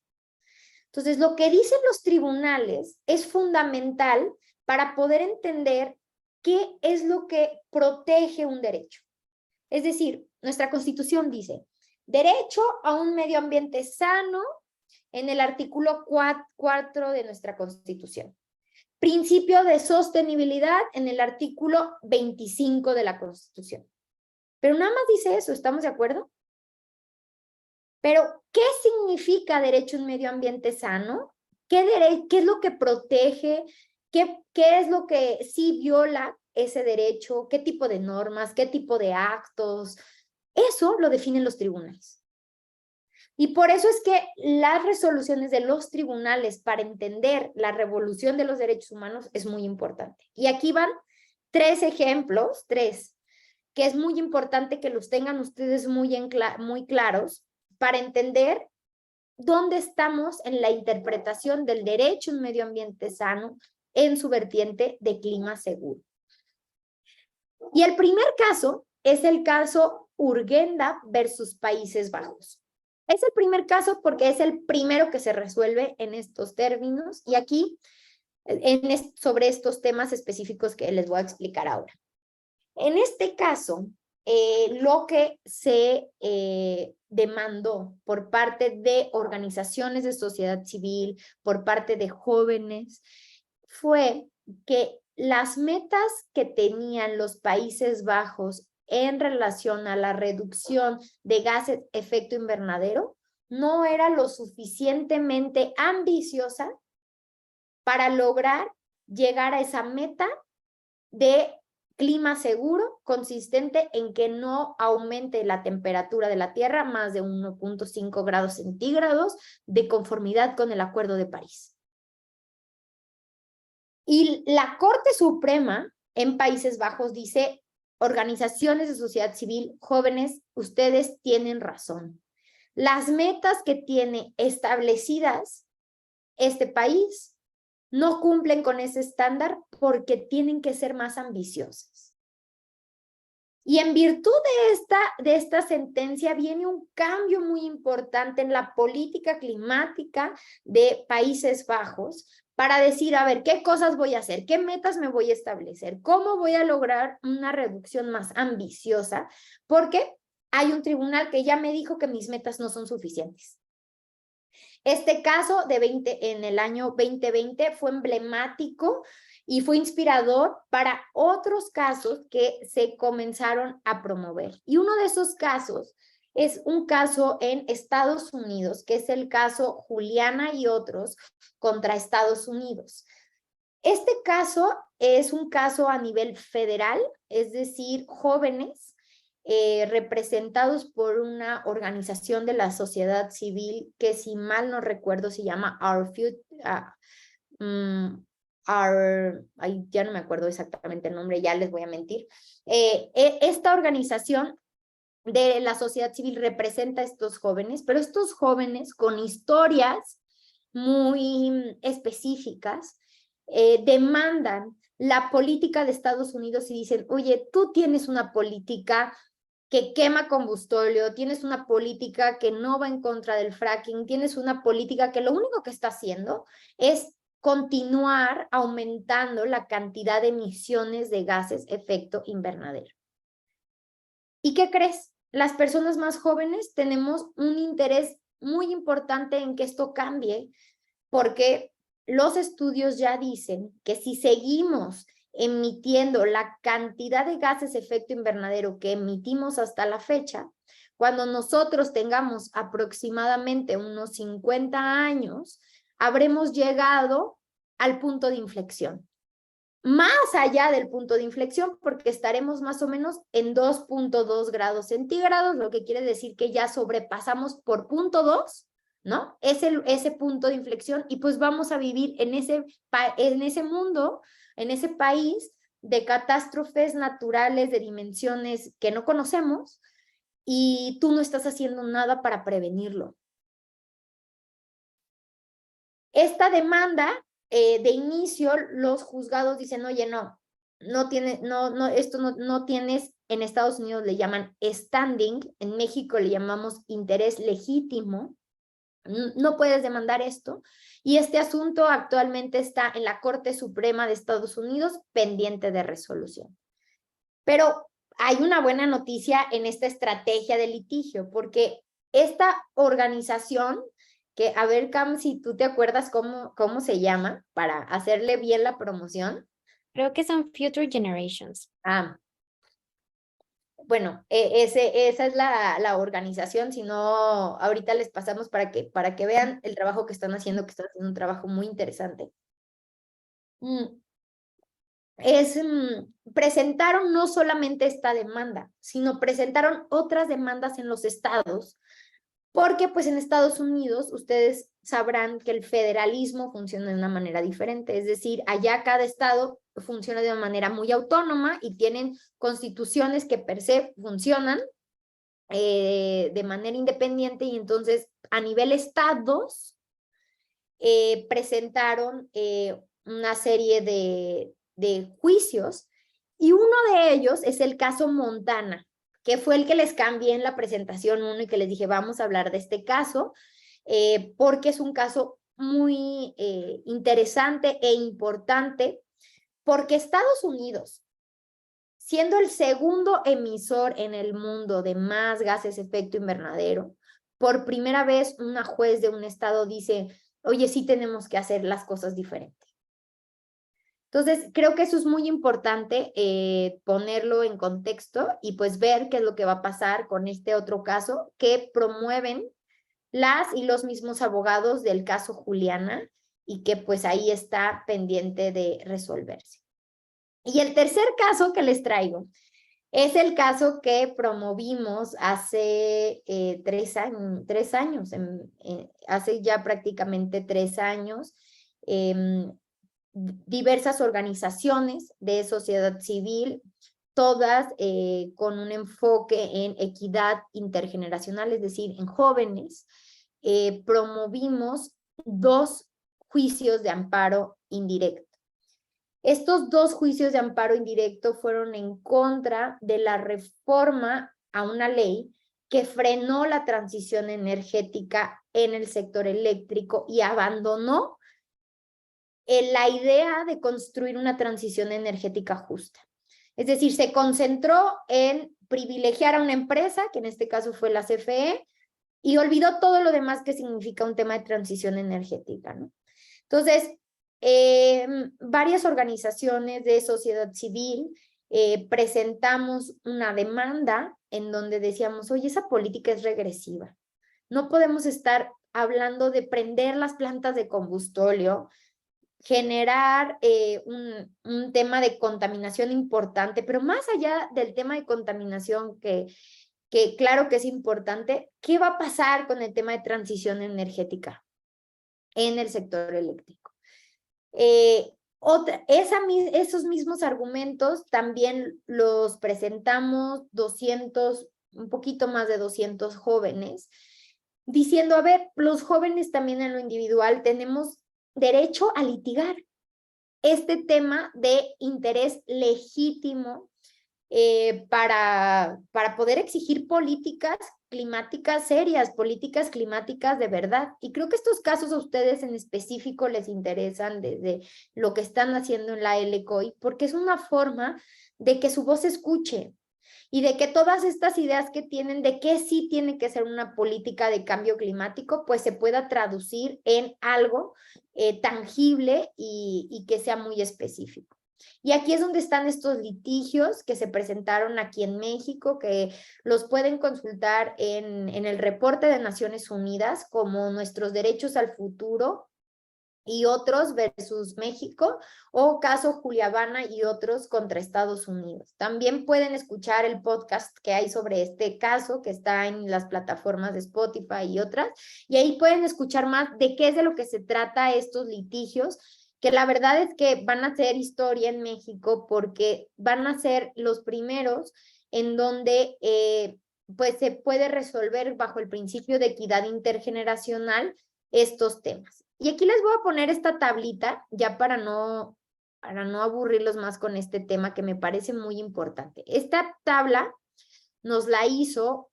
Entonces, lo que dicen los tribunales es fundamental para poder entender qué es lo que protege un derecho. Es decir, nuestra Constitución dice, derecho a un medio ambiente sano, en el artículo 4 de nuestra Constitución. Principio de sostenibilidad en el artículo 25 de la Constitución. Pero nada más dice eso, ¿estamos de acuerdo? Pero, ¿qué significa derecho a un medio ambiente sano? ¿Qué es lo que protege? ¿Qué es lo que sí viola ese derecho? ¿Qué tipo de normas? ¿Qué tipo de actos? Eso lo definen los tribunales. Y por eso es que las resoluciones de los tribunales para entender la revolución de los derechos humanos es muy importante. Y aquí van 3 ejemplos, 3, que es muy importante que los tengan ustedes muy claros para entender dónde estamos en la interpretación del derecho a un medio ambiente sano en su vertiente de clima seguro. Y el primer caso es el caso Urgenda versus Países Bajos. Es el primer caso porque es el primero que se resuelve en estos términos y aquí sobre estos temas específicos que les voy a explicar ahora. En este caso, lo que se demandó por parte de organizaciones de sociedad civil, por parte de jóvenes, fue que las metas que tenían los Países Bajos en relación a la reducción de gases de efecto invernadero no era lo suficientemente ambiciosa para lograr llegar a esa meta de clima seguro, consistente en que no aumente la temperatura de la Tierra más de 1.5 grados centígrados de conformidad con el Acuerdo de París. Y la Corte Suprema en Países Bajos dice, organizaciones de sociedad civil, jóvenes, ustedes tienen razón. Las metas que tiene establecidas este país no cumplen con ese estándar porque tienen que ser más ambiciosas. Y en virtud de esta sentencia viene un cambio muy importante en la política climática de Países Bajos para decir, a ver, ¿qué cosas voy a hacer? ¿Qué metas me voy a establecer? ¿Cómo voy a lograr una reducción más ambiciosa? Porque hay un tribunal que ya me dijo que mis metas no son suficientes. Este caso en el año 2020 fue emblemático y fue inspirador para otros casos que se comenzaron a promover. Y uno de esos casos es un caso en Estados Unidos, que es el caso Juliana y otros contra Estados Unidos. Este caso es un caso a nivel federal, es decir, jóvenes representados por una organización de la sociedad civil que, si mal no recuerdo, se llama ya no me acuerdo exactamente el nombre, ya les voy a mentir. Esta organización de la sociedad civil representa a estos jóvenes, pero estos jóvenes con historias muy específicas demandan la política de Estados Unidos y dicen, oye, tú tienes una política que quema combustible, tienes una política que no va en contra del fracking, tienes una política que lo único que está haciendo es continuar aumentando la cantidad de emisiones de gases efecto invernadero. ¿Y qué crees? Las personas más jóvenes tenemos un interés muy importante en que esto cambie, porque los estudios ya dicen que si seguimos emitiendo la cantidad de gases de efecto invernadero que emitimos hasta la fecha, cuando nosotros tengamos aproximadamente unos 50 años, habremos llegado al punto de inflexión. Más allá del punto de inflexión, porque estaremos más o menos en 2.2 grados centígrados, lo que quiere decir que ya sobrepasamos por 0.2, ¿no? Ese punto de inflexión, y pues vamos a vivir en ese mundo, en ese país de catástrofes naturales de dimensiones que no conocemos, y tú no estás haciendo nada para prevenirlo. Esta demanda, de inicio, los juzgados dicen, oye, esto no tienes, en Estados Unidos le llaman standing, en México le llamamos interés legítimo, no puedes demandar esto, y este asunto actualmente está en la Corte Suprema de Estados Unidos pendiente de resolución. Pero hay una buena noticia en esta estrategia de litigio, porque esta organización, que a ver, Cam, si tú te acuerdas cómo se llama, para hacerle bien la promoción. Creo que son Future Generations. Bueno, esa es la organización, si no, ahorita les pasamos para que vean el trabajo que están haciendo un trabajo muy interesante. Presentaron no solamente esta demanda, sino presentaron otras demandas en los estados, porque pues en Estados Unidos ustedes sabrán que el federalismo funciona de una manera diferente, es decir, allá cada estado funciona de una manera muy autónoma y tienen constituciones que per se funcionan de manera independiente, y entonces a nivel estados presentaron una serie de juicios, y uno de ellos es el caso Montana, que fue el que les cambié en la presentación 1 y que les dije, vamos a hablar de este caso, porque es un caso muy interesante e importante, porque Estados Unidos, siendo el segundo emisor en el mundo de más gases de efecto invernadero, por primera vez una juez de un estado dice, oye, sí tenemos que hacer las cosas diferentes. Entonces, creo que eso es muy importante ponerlo en contexto y pues ver qué es lo que va a pasar con este otro caso que promueven las y los mismos abogados del caso Juliana y que pues ahí está pendiente de resolverse. Y el tercer caso que les traigo es el caso que promovimos hace 3 años, hace ya prácticamente 3 años. Diversas organizaciones de sociedad civil, todas con un enfoque en equidad intergeneracional, es decir, en jóvenes, promovimos 2 juicios de amparo indirecto. Estos 2 juicios de amparo indirecto fueron en contra de la reforma a una ley que frenó la transición energética en el sector eléctrico y abandonó la idea de construir una transición energética justa. Es decir, se concentró en privilegiar a una empresa, que en este caso fue la CFE, y olvidó todo lo demás que significa un tema de transición energética, ¿no? Entonces, varias organizaciones de sociedad civil presentamos una demanda en donde decíamos, oye, esa política es regresiva. No podemos estar hablando de prender las plantas de combustóleo, generar un tema de contaminación importante, pero más allá del tema de contaminación que claro que es importante, ¿qué va a pasar con el tema de transición energética en el sector eléctrico? Esos mismos argumentos también los presentamos 200, un poquito más de 200 jóvenes, diciendo, a ver, los jóvenes también en lo individual tenemos derecho a litigar este tema de interés legítimo para poder exigir políticas climáticas serias, políticas climáticas de verdad. Y creo que estos casos a ustedes en específico les interesan desde lo que están haciendo en la LCOI, porque es una forma de que su voz se escuche y de que todas estas ideas que tienen de que sí tiene que ser una política de cambio climático, pues se pueda traducir en algo tangible y que sea muy específico. Y aquí es donde están estos litigios que se presentaron aquí en México, que los pueden consultar en el reporte de Naciones Unidas como Nuestros Derechos al Futuro y otros versus México, o caso Julia Habana y otros contra Estados Unidos. También pueden escuchar el podcast que hay sobre este caso, que está en las plataformas de Spotify y otras, y ahí pueden escuchar más de qué es de lo que se trata estos litigios, que la verdad es que van a hacer historia en México porque van a ser los primeros en donde pues se puede resolver bajo el principio de equidad intergeneracional estos temas. Y aquí les voy a poner esta tablita ya para no aburrirlos más con este tema que me parece muy importante. Esta tabla nos la hizo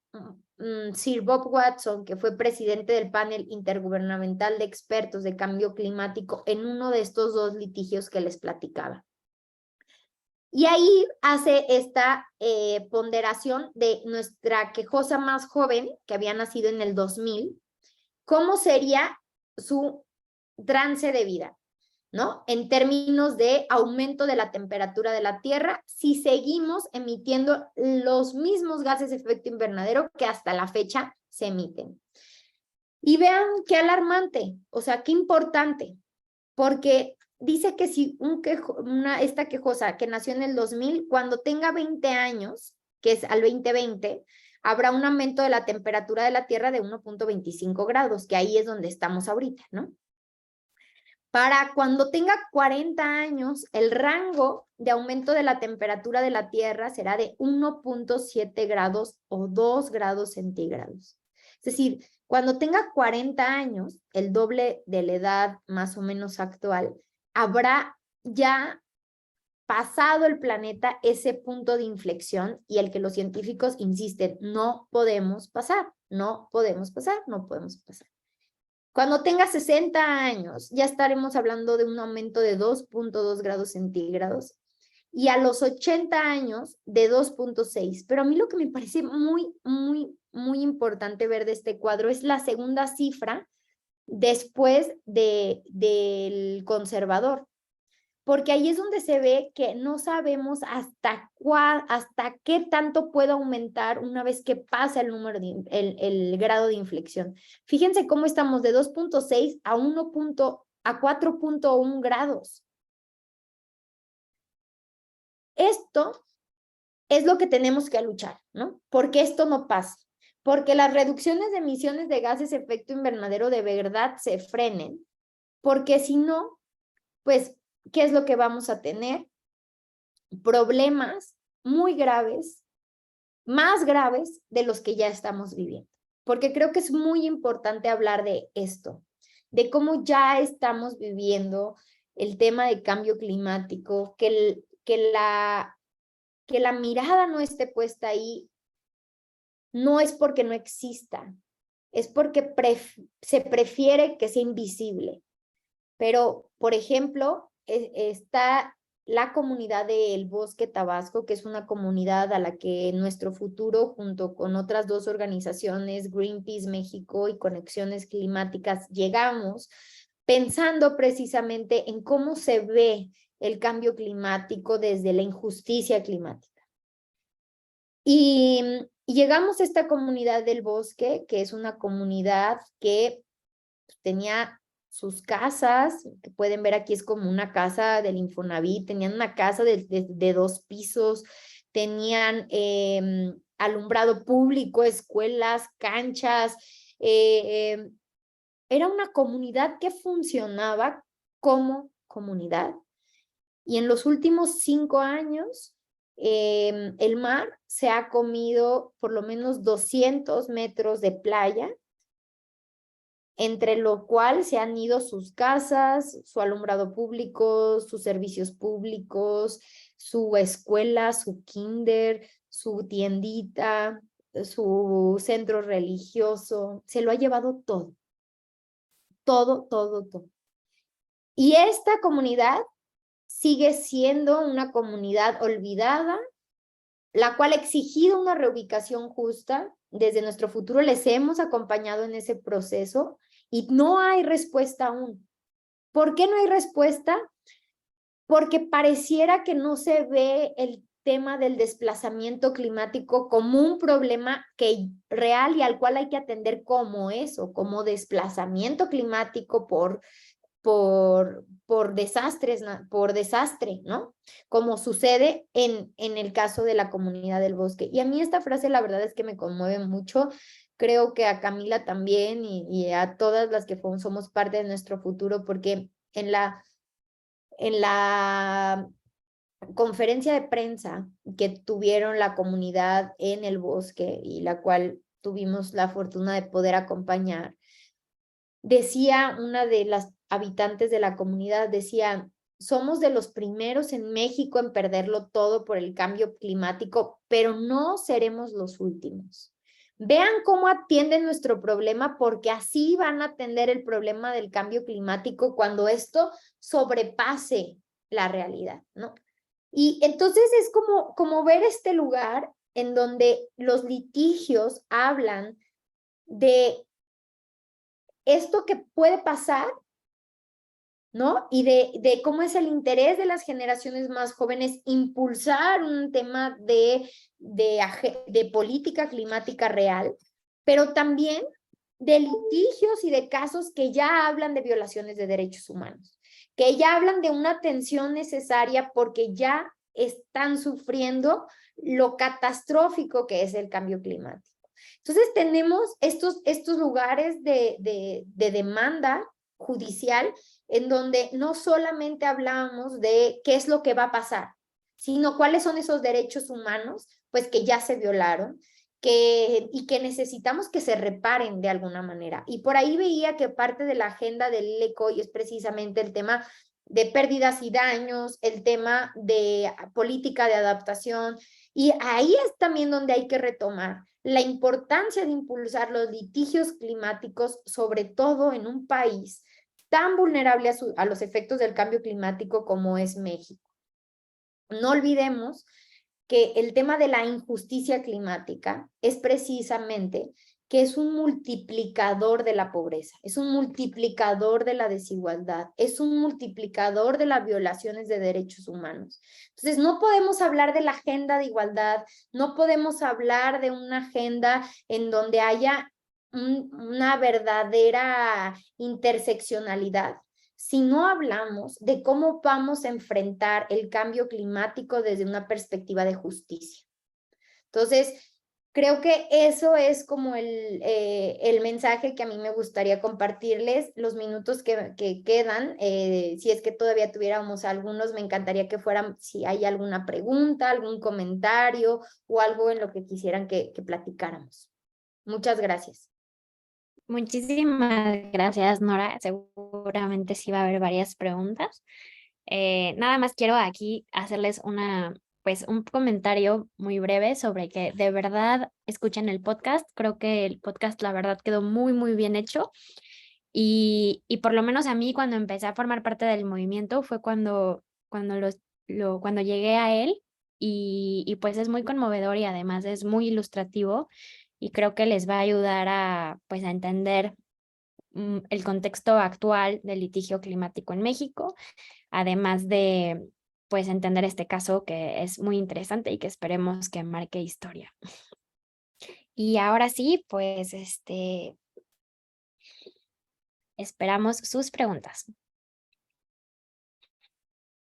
Sir Bob Watson, que fue presidente del panel intergubernamental de expertos de cambio climático en uno de estos 2 litigios que les platicaba. Y ahí hace esta ponderación de nuestra quejosa más joven, que había nacido en el 2000, cómo sería su trance de vida, ¿no? En términos de aumento de la temperatura de la Tierra, si seguimos emitiendo los mismos gases de efecto invernadero que hasta la fecha se emiten. Y vean qué alarmante, o sea, qué importante, porque dice que si esta quejosa que nació en el 2000, cuando tenga 20 años, que es al 2020, habrá un aumento de la temperatura de la Tierra de 1.25 grados, que ahí es donde estamos ahorita, ¿no? Para cuando tenga 40 años, el rango de aumento de la temperatura de la Tierra será de 1.7 grados o 2 grados centígrados. Es decir, cuando tenga 40 años, el doble de la edad más o menos actual, habrá ya pasado el planeta ese punto de inflexión y el que los científicos insisten, no podemos pasar, no podemos pasar, no podemos pasar. Cuando tenga 60 años, ya estaremos hablando de un aumento de 2.2 grados centígrados y a los 80 años de 2.6. Pero a mí lo que me parece muy importante ver de este cuadro es la segunda cifra después del conservador, porque ahí es donde se ve que no sabemos hasta qué tanto puede aumentar una vez que pasa el número el grado de inflexión. Fíjense cómo estamos de 2.6 a 4.1 grados. Esto es lo que tenemos que luchar, ¿no? Porque esto no pasa. Porque las reducciones de emisiones de gases de efecto invernadero de verdad se frenen. Porque si no, pues, ¿qué es lo que vamos a tener? Problemas muy graves, más graves de los que ya estamos viviendo. Porque creo que es muy importante hablar de esto, de cómo ya estamos viviendo el tema de cambio climático, que la mirada no esté puesta ahí, no es porque no exista, es porque se prefiere que sea invisible. Pero, por ejemplo, está la comunidad del Bosque Tabasco, que es una comunidad a la que en nuestro futuro, junto con otras dos organizaciones, Greenpeace México y Conexiones Climáticas, llegamos pensando precisamente en cómo se ve el cambio climático desde la injusticia climática. Y llegamos a esta comunidad del bosque, que es una comunidad que tenía sus casas, que pueden ver aquí es como una casa del Infonavit, tenían una casa de 2 pisos, tenían alumbrado público, escuelas, canchas, era una comunidad que funcionaba como comunidad. Y en los últimos 5 años, el mar se ha comido por lo menos 200 metros de playa, entre lo cual se han ido sus casas, su alumbrado público, sus servicios públicos, su escuela, su kinder, su tiendita, su centro religioso. Se lo ha llevado todo, todo. Y esta comunidad sigue siendo una comunidad olvidada, la cual ha exigido una reubicación justa. Desde nuestro futuro les hemos acompañado en ese proceso y no hay respuesta aún. ¿Por qué no hay respuesta? Porque pareciera que no se ve el tema del desplazamiento climático como un problema real y al cual hay que atender como eso, como desplazamiento climático por desastres, por desastre, ¿no? Como sucede en el caso de la comunidad del bosque. Y a mí esta frase la verdad es que me conmueve mucho. Creo que a Camila también y a todas las que somos parte de nuestro futuro, porque en la conferencia de prensa que tuvieron la comunidad en el bosque y la cual tuvimos la fortuna de poder acompañar, decía una de las habitantes de la comunidad, decía, somos de los primeros en México en perderlo todo por el cambio climático, pero no seremos los últimos. Vean cómo atienden nuestro problema, porque así van a atender el problema del cambio climático cuando esto sobrepase la realidad, ¿no? Y entonces es como ver este lugar en donde los litigios hablan de esto que puede pasar, ¿no? Y de cómo es el interés de las generaciones más jóvenes impulsar un tema de política climática real, pero también de litigios y de casos que ya hablan de violaciones de derechos humanos, que ya hablan de una atención necesaria porque ya están sufriendo lo catastrófico que es el cambio climático. Entonces tenemos estos lugares de demanda judicial en donde no solamente hablamos de qué es lo que va a pasar, sino cuáles son esos derechos humanos, pues que ya se violaron, y que necesitamos que se reparen de alguna manera. Y por ahí veía que parte de la agenda del LECOI es precisamente el tema de pérdidas y daños, el tema de política de adaptación, y ahí es también donde hay que retomar la importancia de impulsar los litigios climáticos, sobre todo en un país tan vulnerable a los efectos del cambio climático como es México. no olvidemos que el tema de la injusticia climática es precisamente que es un multiplicador de la pobreza, es un multiplicador de la desigualdad, es un multiplicador de las violaciones de derechos humanos. Entonces, no podemos hablar de la agenda de igualdad, no podemos hablar de una agenda en donde haya una verdadera interseccionalidad si no hablamos de cómo vamos a enfrentar el cambio climático desde una perspectiva de justicia. Entonces, creo que eso es como el mensaje que a mí me gustaría compartirles. Los minutos que quedan, si es que todavía tuviéramos algunos, me encantaría que fueran, si hay alguna pregunta, algún comentario o algo en lo que quisieran que platicáramos. Muchas gracias. Muchísimas gracias, Nora. Seguramente sí va a haber varias preguntas. Nada más quiero aquí hacerles pues un comentario muy breve sobre que de verdad escuchen el podcast. Creo que el podcast, la verdad, quedó muy, muy bien hecho. Y por lo menos a mí, cuando empecé a formar parte del movimiento, fue cuando llegué a él y pues es muy conmovedor y además es muy ilustrativo y creo que les va a ayudar pues a entender el contexto actual del litigio climático en México, además de pues entender este caso que es muy interesante y que esperemos que marque historia. Y ahora sí, pues esperamos sus preguntas.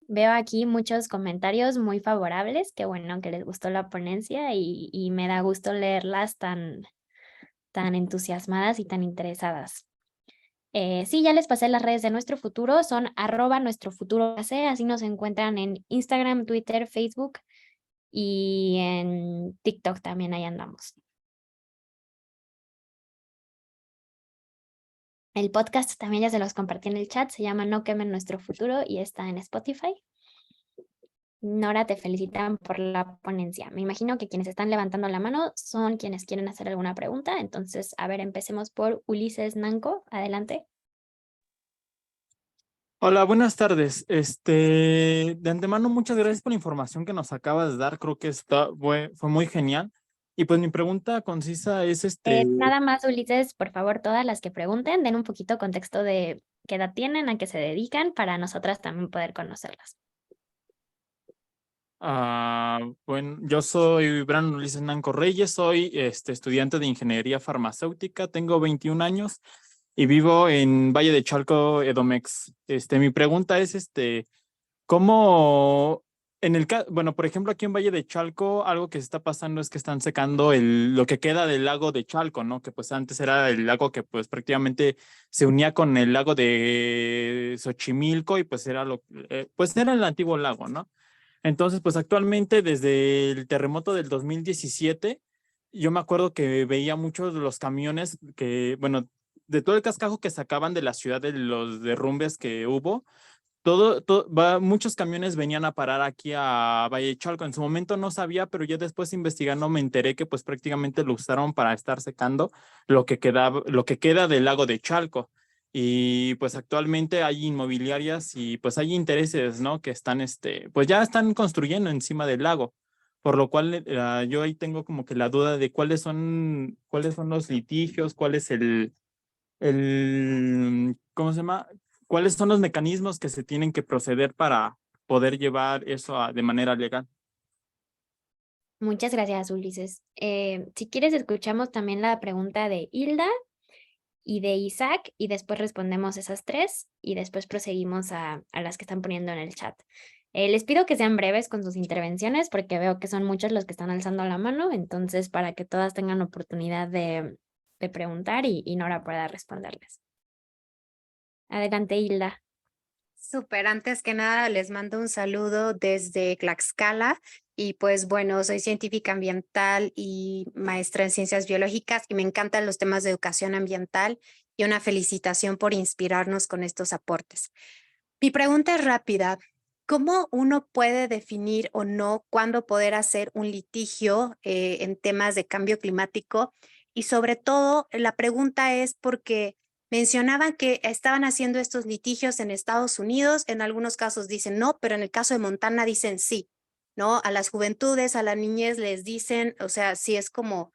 Veo aquí muchos comentarios muy favorables, qué bueno que les gustó la ponencia y me da gusto leerlas tan entusiasmadas y tan interesadas. Sí, ya les pasé las redes de Nuestro Futuro, son @nuestrofuturoac, así nos encuentran en Instagram, Twitter, Facebook y en TikTok también ahí andamos. El podcast también ya se los compartí en el chat, se llama No quemen nuestro futuro y está en Spotify. Nora, te felicitan por la ponencia. Me imagino que quienes están levantando la mano son quienes quieren hacer alguna pregunta. Entonces, a ver, empecemos por Ulises Nanco. Adelante. Hola, buenas tardes. De antemano, muchas gracias por la información que nos acabas de dar. Creo que fue muy genial. Y pues mi pregunta concisa es Nada más, Ulises, por favor, todas las que pregunten, den un poquito contexto de qué edad tienen, a qué se dedican, para nosotras también poder conocerlas. bueno, yo soy Brandon Ulises Nanco Reyes, soy estudiante de ingeniería farmacéutica, tengo 21 años y vivo en Valle de Chalco, Edomex. Mi pregunta es, ¿cómo bueno, por ejemplo, aquí en Valle de Chalco, algo que se está pasando es que están secando lo que queda del lago de Chalco, ¿no? Que pues antes era el lago que pues prácticamente se unía con el lago de Xochimilco y pues pues era el antiguo lago, ¿no? Entonces, pues actualmente desde el terremoto del 2017, yo me acuerdo que veía muchos de los camiones bueno, de todo el cascajo que sacaban de la ciudad de los derrumbes que hubo, muchos camiones venían a parar aquí a Valle de Chalco. En su momento no sabía, pero ya después investigando me enteré que pues prácticamente lo usaron para estar secando lo que queda del lago de Chalco. Y pues actualmente hay inmobiliarias y pues hay intereses, ¿no? Que están, pues ya están construyendo encima del lago. Por lo cual yo ahí tengo como que la duda de cuáles son los litigios, cuál es ¿cómo se llama? ¿Cuáles son los mecanismos que se tienen que proceder para poder llevar eso de manera legal? Muchas gracias, Ulises. Si quieres, escuchamos también la pregunta de Hilda y de Isaac y después respondemos esas tres y después proseguimos a las que están poniendo en el chat. Les pido que sean breves con sus intervenciones porque veo que son muchos los que están alzando la mano, entonces para que todas tengan oportunidad de preguntar y Nora pueda responderles. Adelante, Hilda. Súper, antes que nada les mando un saludo desde Tlaxcala y pues bueno, soy científica ambiental y maestra en ciencias biológicas y me encantan los temas de educación ambiental y una felicitación por inspirarnos con estos aportes. Mi pregunta es rápida. ¿Cómo uno puede definir o no cuándo poder hacer un litigio en temas de cambio climático? Y sobre todo, la pregunta es porque mencionaban que estaban haciendo estos litigios en Estados Unidos, en algunos casos dicen no, pero en el caso de Montana dicen sí. ¿no? A las juventudes, a las niñez les dicen, o sea, si es como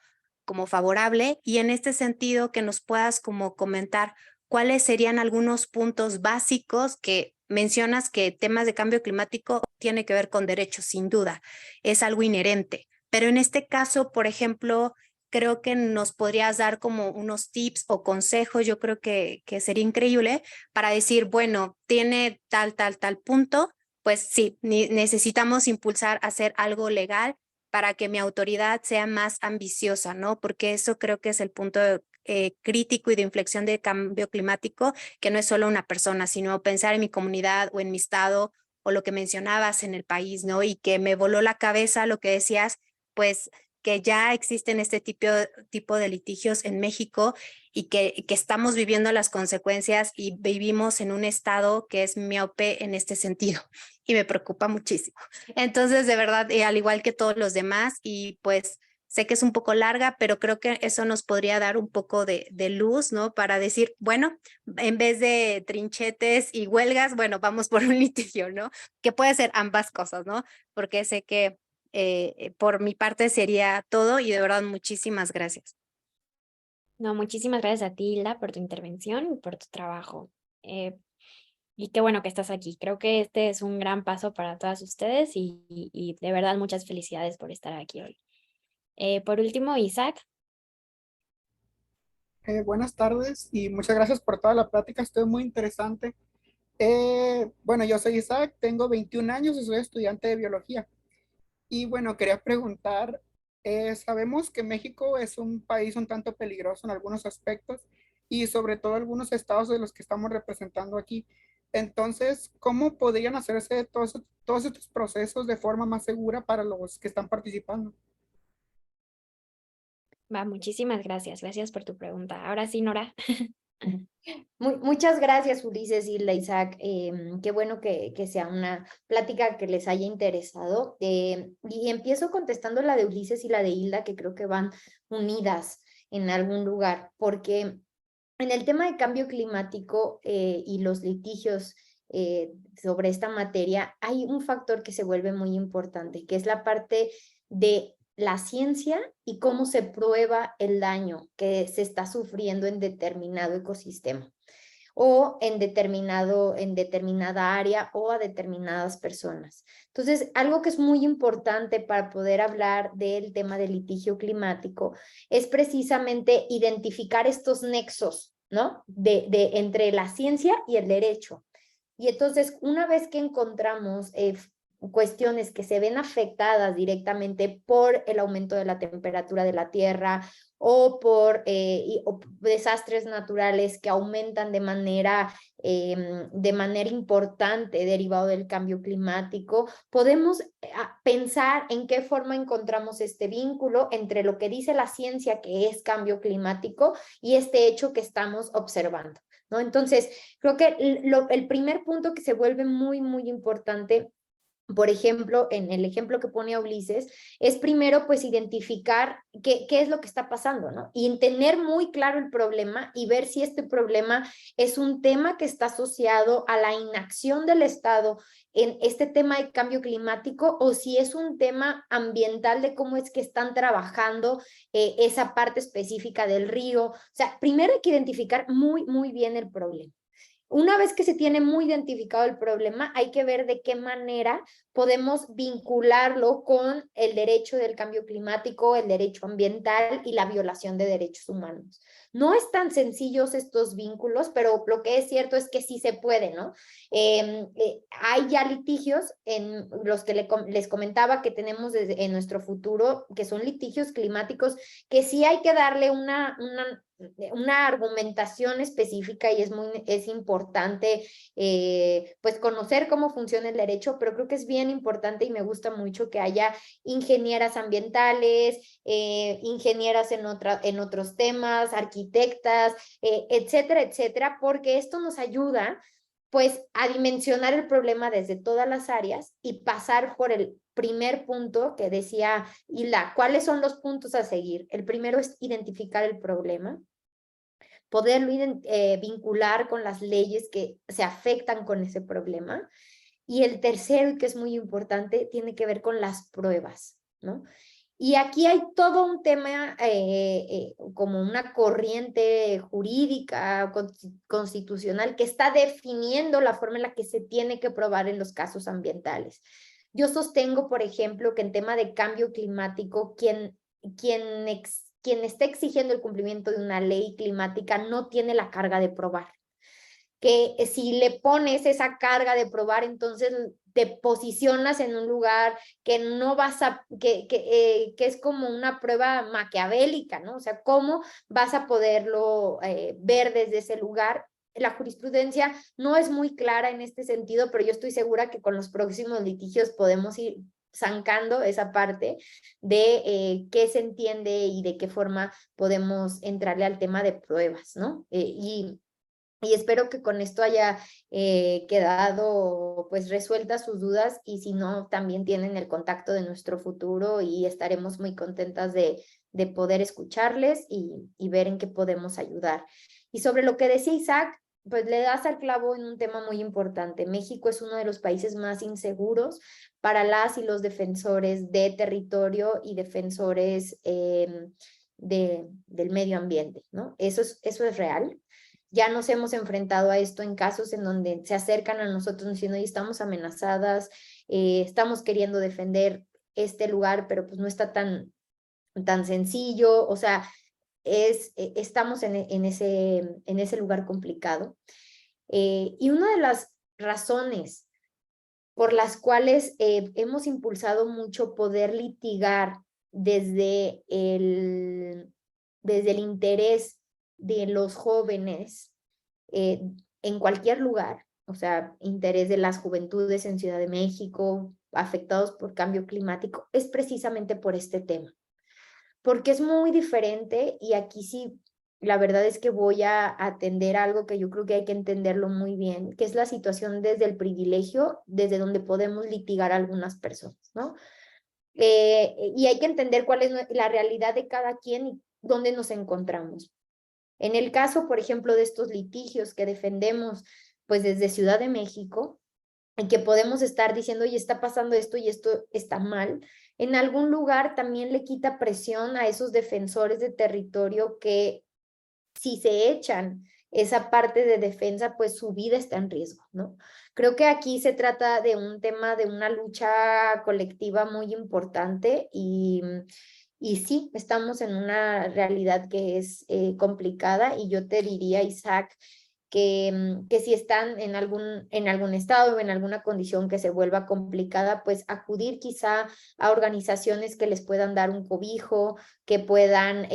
favorable, y en este sentido que nos puedas como comentar cuáles serían algunos puntos básicos que mencionas que temas de cambio climático tiene que ver con derechos, sin duda, es algo inherente, pero en este caso, por ejemplo, creo que nos podrías dar como unos tips o consejos, yo creo que sería increíble para decir, bueno, tiene tal punto, pues sí, necesitamos impulsar, hacer algo legal para que mi autoridad sea más ambiciosa, ¿no? Porque eso creo que es el punto crítico y de inflexión de cambio climático, que no es solo una persona, sino pensar en mi comunidad o en mi estado o lo que mencionabas en el país, ¿no? Y que me voló la cabeza lo que decías, pues que ya existen este tipo de litigios en México y que estamos viviendo las consecuencias y vivimos en un estado que es miope en este sentido y me preocupa muchísimo. Entonces, de verdad, al igual que todos los demás, y pues sé que es un poco larga, pero creo que eso nos podría dar un poco de luz, ¿no? Para decir, bueno, en vez de trinchetes y huelgas, bueno, vamos por un litigio, ¿no? Que puede ser ambas cosas, ¿no? Porque sé que por mi parte sería todo y de verdad muchísimas gracias. No, muchísimas gracias a ti, Hilda, por tu intervención y por tu trabajo. Y qué bueno que estás aquí. Creo que este es un gran paso para todas ustedes y de verdad muchas felicidades por estar aquí hoy. Por último, Isaac. Buenas tardes y muchas gracias por toda la plática, estuvo muy interesante. Bueno, yo soy Isaac, tengo 21 años y soy estudiante de biología. Y bueno, quería preguntar, sabemos que México es un país un tanto peligroso en algunos aspectos y sobre todo algunos estados de los que estamos representando aquí. Entonces, ¿cómo podrían hacerse todos estos procesos de forma más segura para los que están participando? Va, muchísimas gracias. Gracias por tu pregunta. Ahora sí, Nora. Muchas gracias, Ulises y Isaac. Qué bueno que sea una plática que les haya interesado. Y empiezo contestando la de Ulises y la de Hilda, que creo que van unidas en algún lugar, porque en el tema de cambio climático y los litigios sobre esta materia, hay un factor que se vuelve muy importante, que es la parte de la ciencia y cómo se prueba el daño que se está sufriendo en determinado ecosistema o en determinada área o a determinadas personas. Entonces, algo que es muy importante para poder hablar del tema del litigio climático es precisamente identificar estos nexos, ¿no? Entre la ciencia y el derecho. Y entonces, una vez que encontramos cuestiones que se ven afectadas directamente por el aumento de la temperatura de la Tierra o por o desastres naturales que aumentan de manera importante derivado del cambio climático, podemos pensar en qué forma encontramos este vínculo entre lo que dice la ciencia que es cambio climático y este hecho que estamos observando, ¿no? Entonces, creo que el primer punto que se vuelve muy, muy importante, por ejemplo, en el ejemplo que pone Ulises, es primero pues identificar qué es lo que está pasando, ¿no? Y tener muy claro el problema y ver si este problema es un tema que está asociado a la inacción del Estado en este tema de cambio climático o si es un tema ambiental de cómo es que están trabajando esa parte específica del río. O sea, primero hay que identificar muy, muy bien el problema. Una vez que se tiene muy identificado el problema, hay que ver de qué manera podemos vincularlo con el derecho del cambio climático, el derecho ambiental y la violación de derechos humanos. No es tan sencillos estos vínculos, pero lo que es cierto es que sí se puede, ¿no? Hay ya litigios en los que les comentaba que tenemos en nuestro futuro, que son litigios climáticos, que sí hay que darle una argumentación específica y es importante pues conocer cómo funciona el derecho, pero creo que es bien importante y me gusta mucho que haya ingenieras ambientales, ingenieras en otros temas, arquitectas, etcétera, etcétera, porque esto nos ayuda pues a dimensionar el problema desde todas las áreas y pasar por el primer punto que decía Hilda, ¿cuáles son los puntos a seguir? El primero es identificar el problema, poderlo vincular con las leyes que se afectan con ese problema Y el tercero, y que es muy importante, tiene que ver con las pruebas, ¿no? Y aquí hay todo un tema, como una corriente jurídica, constitucional, que está definiendo la forma en la que se tiene que probar en los casos ambientales. Yo sostengo, por ejemplo, que en tema de cambio climático, quien está exigiendo el cumplimiento de una ley climática no tiene la carga de probar. Que si le pones esa carga de probar, entonces te posicionas en un lugar que no vas a, que es como una prueba maquiavélica, ¿no? O sea, ¿cómo vas a poderlo ver desde ese lugar? La jurisprudencia no es muy clara en este sentido, pero yo estoy segura que con los próximos litigios podemos ir zancando esa parte de qué se entiende y de qué forma podemos entrarle al tema de pruebas, ¿no? Y espero que con esto haya quedado pues resueltas sus dudas, y si no, también tienen el contacto de Nuestro Futuro y estaremos muy contentas de poder escucharles y ver en qué podemos ayudar. Y sobre lo que decía Isaac, pues le das al clavo en un tema muy importante. México es uno de los países más inseguros para las y los defensores de territorio y defensores del medio ambiente, ¿no? Eso es real. Ya nos hemos enfrentado a esto en casos en donde se acercan a nosotros diciendo, estamos amenazadas, estamos queriendo defender este lugar, pero pues no está tan sencillo. O sea, estamos en ese lugar complicado. Y una de las razones por las cuales hemos impulsado mucho poder litigar desde el interés de los jóvenes en cualquier lugar, o sea, interés de las juventudes en Ciudad de México, afectados por cambio climático, es precisamente por este tema, porque es muy diferente. Y aquí sí, la verdad es que voy a atender algo que yo creo que hay que entenderlo muy bien, que es la situación desde el privilegio, desde donde podemos litigar a algunas personas, ¿no? Y hay que entender cuál es la realidad de cada quien y dónde nos encontramos. En el caso, por ejemplo, de estos litigios que defendemos pues desde Ciudad de México, en que podemos estar diciendo, oye, está pasando esto y esto está mal, en algún lugar también le quita presión a esos defensores de territorio que, si se echan esa parte de defensa, pues su vida está en riesgo, ¿no? Creo que aquí se trata de un tema de una lucha colectiva muy importante, y sí, estamos en una realidad que es complicada, y yo te diría, Isaac, que si están en algún estado o en alguna condición que se vuelva complicada, pues acudir quizá a organizaciones que les puedan dar un cobijo, que puedan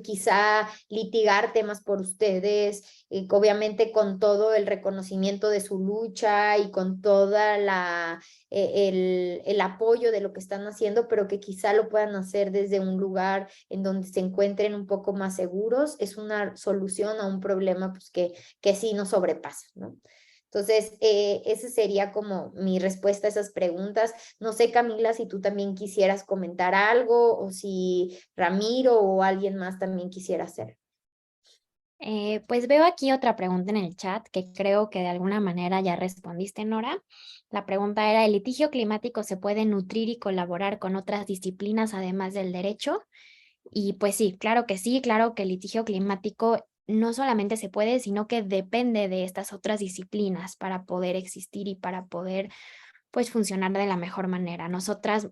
quizá litigar temas por ustedes, obviamente con todo el reconocimiento de su lucha y con toda el apoyo de lo que están haciendo, pero que quizá lo puedan hacer desde un lugar en donde se encuentren un poco más seguros. Es una solución a un problema pues que sí nos sobrepasa, ¿no? Entonces, esa sería como mi respuesta a esas preguntas. No sé, Camila, si tú también quisieras comentar algo, o si Ramiro o alguien más también quisiera hacer. Pues veo aquí otra pregunta en el chat que creo que de alguna manera ya respondiste, Nora. La pregunta era, ¿el litigio climático se puede nutrir y colaborar con otras disciplinas además del derecho? Y pues sí, claro que sí, claro que el litigio climático no solamente se puede, sino que depende de estas otras disciplinas para poder existir y para poder pues funcionar de la mejor manera. Nosotras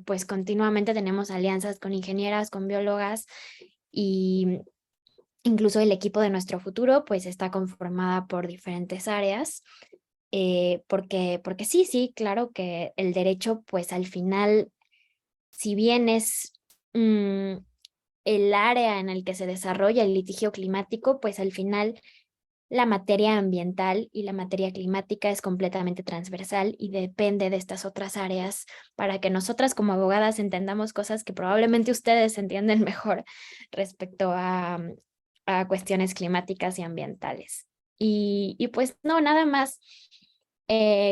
pues continuamente tenemos alianzas con ingenieras, con biólogas, y incluso el equipo de Nuestro Futuro pues está conformada por diferentes áreas, porque sí, claro que el derecho pues al final, si bien es el área en el que se desarrolla el litigio climático, pues al final la materia ambiental y la materia climática es completamente transversal y depende de estas otras áreas para que nosotras como abogadas entendamos cosas que probablemente ustedes entienden mejor respecto a cuestiones climáticas y ambientales. Y pues no, nada más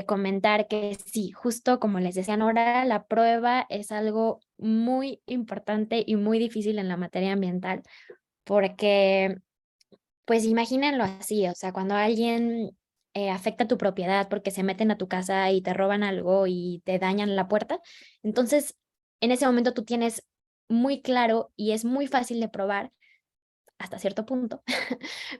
comentar que sí, justo como les decía Nora, la prueba es algo muy importante y muy difícil en la materia ambiental, porque pues imagínenlo así, o sea, cuando alguien afecta tu propiedad porque se meten a tu casa y te roban algo y te dañan la puerta. Entonces, en ese momento tú tienes muy claro y es muy fácil de probar hasta cierto punto,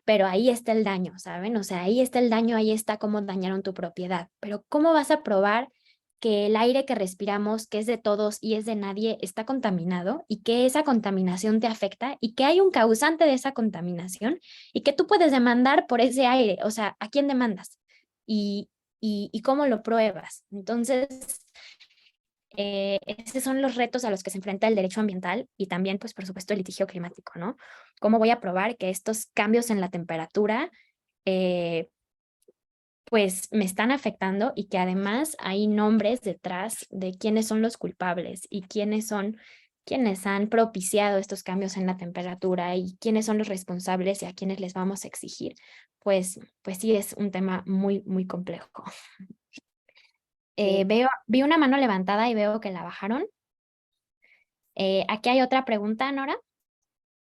pero ahí está el daño, ¿saben? O sea, ahí está el daño, ahí está cómo dañaron tu propiedad. Pero ¿cómo vas a probar que el aire que respiramos, que es de todos y es de nadie, está contaminado y que esa contaminación te afecta y que hay un causante de esa contaminación y que tú puedes demandar por ese aire? O sea, ¿a quién demandas? Y cómo lo pruebas. Entonces, esos son los retos a los que se enfrenta el derecho ambiental y también, pues, por supuesto, el litigio climático, ¿no? ¿Cómo voy a probar que estos cambios en la temperatura, pues, me están afectando y que además hay nombres detrás de quiénes son los culpables y quiénes son quienes han propiciado estos cambios en la temperatura y quiénes son los responsables y a quiénes les vamos a exigir? Pues sí, es un tema muy, muy complejo. Sí. Vi una mano levantada y veo que la bajaron. Aquí hay otra pregunta, Nora.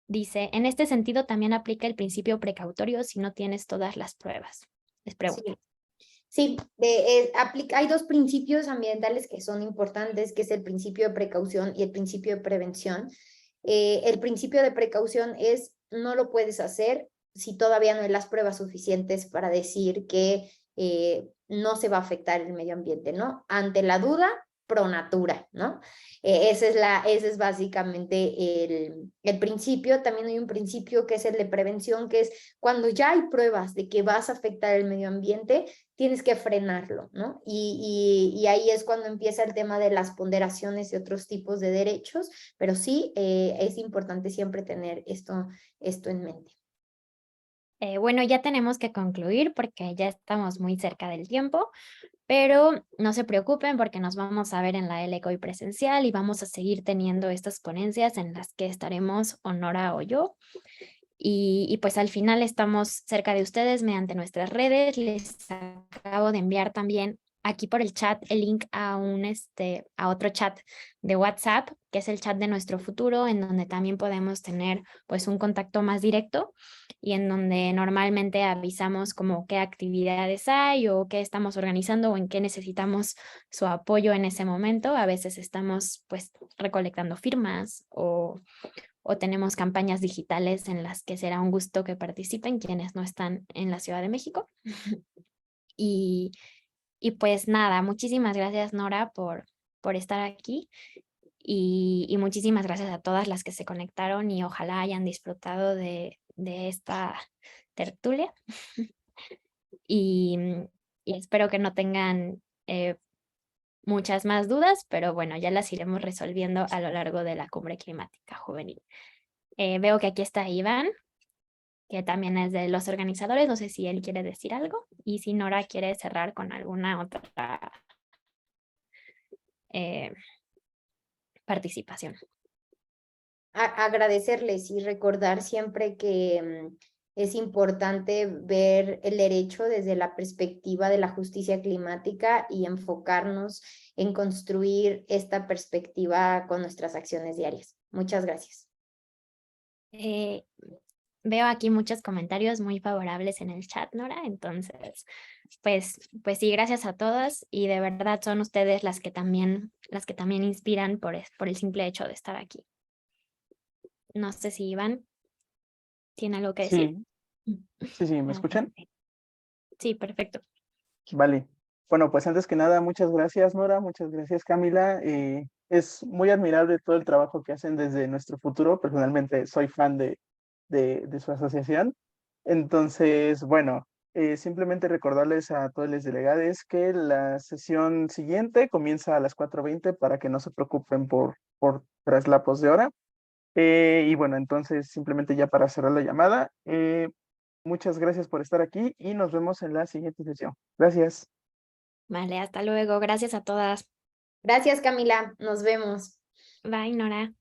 Dice, en este sentido también aplica el principio precautorio si no tienes todas las pruebas. Les pregunto. Sí, hay dos principios ambientales que son importantes, que es el principio de precaución y el principio de prevención. El principio de precaución es, no lo puedes hacer si todavía no hay las pruebas suficientes para decir que no se va a afectar el medio ambiente, ¿no? Ante la duda, pro natura, ¿no? Ese es básicamente el principio. También hay un principio que es el de prevención, que es cuando ya hay pruebas de que vas a afectar el medio ambiente, tienes que frenarlo, ¿no? Y ahí es cuando empieza el tema de las ponderaciones y otros tipos de derechos, pero sí es importante siempre tener esto en mente. Bueno, ya tenemos que concluir porque ya estamos muy cerca del tiempo, pero no se preocupen porque nos vamos a ver en la LCOI presencial y vamos a seguir teniendo estas ponencias en las que estaremos o Nora o yo. Y pues al final estamos cerca de ustedes mediante nuestras redes. Les acabo de enviar también aquí por el chat el link a a otro chat de WhatsApp, que es el chat de nuestro futuro, en donde también podemos tener pues un contacto más directo y en donde normalmente avisamos como qué actividades hay o qué estamos organizando o en qué necesitamos su apoyo en ese momento. A veces estamos pues recolectando firmas o tenemos campañas digitales en las que será un gusto que participen quienes no están en la Ciudad de México. Y, pues nada, muchísimas gracias Nora por estar aquí y muchísimas gracias a todas las que se conectaron y ojalá hayan disfrutado de esta tertulia. Y, espero que no tengan muchas más dudas, pero bueno, ya las iremos resolviendo a lo largo de la Cumbre Climática Juvenil. Veo que aquí está Iván, que también es de los organizadores. No sé si él quiere decir algo y si Nora quiere cerrar con alguna otra participación. Agradecerles y recordar siempre que es importante ver el derecho desde la perspectiva de la justicia climática y enfocarnos en construir esta perspectiva con nuestras acciones diarias. Muchas gracias. Veo aquí muchos comentarios muy favorables en el chat, Nora, entonces, pues sí, gracias a todas y de verdad son ustedes las que también inspiran por el simple hecho de estar aquí. No sé si Iván tiene algo que decir. Sí, ¿me escuchan? Sí, perfecto. Vale. Bueno, pues antes que nada, muchas gracias, Nora, muchas gracias, Camila. Es muy admirable todo el trabajo que hacen desde Nuestro Futuro. Personalmente soy fan de su asociación. Entonces, bueno, simplemente recordarles a todos los delegados que la sesión siguiente comienza a las 4:20 para que no se preocupen por traslapos de hora. Y bueno, entonces simplemente ya para cerrar la llamada, muchas gracias por estar aquí y nos vemos en la siguiente sesión. Gracias. Vale, hasta luego. Gracias a todas. Gracias, Camila. Nos vemos. Bye, Nora.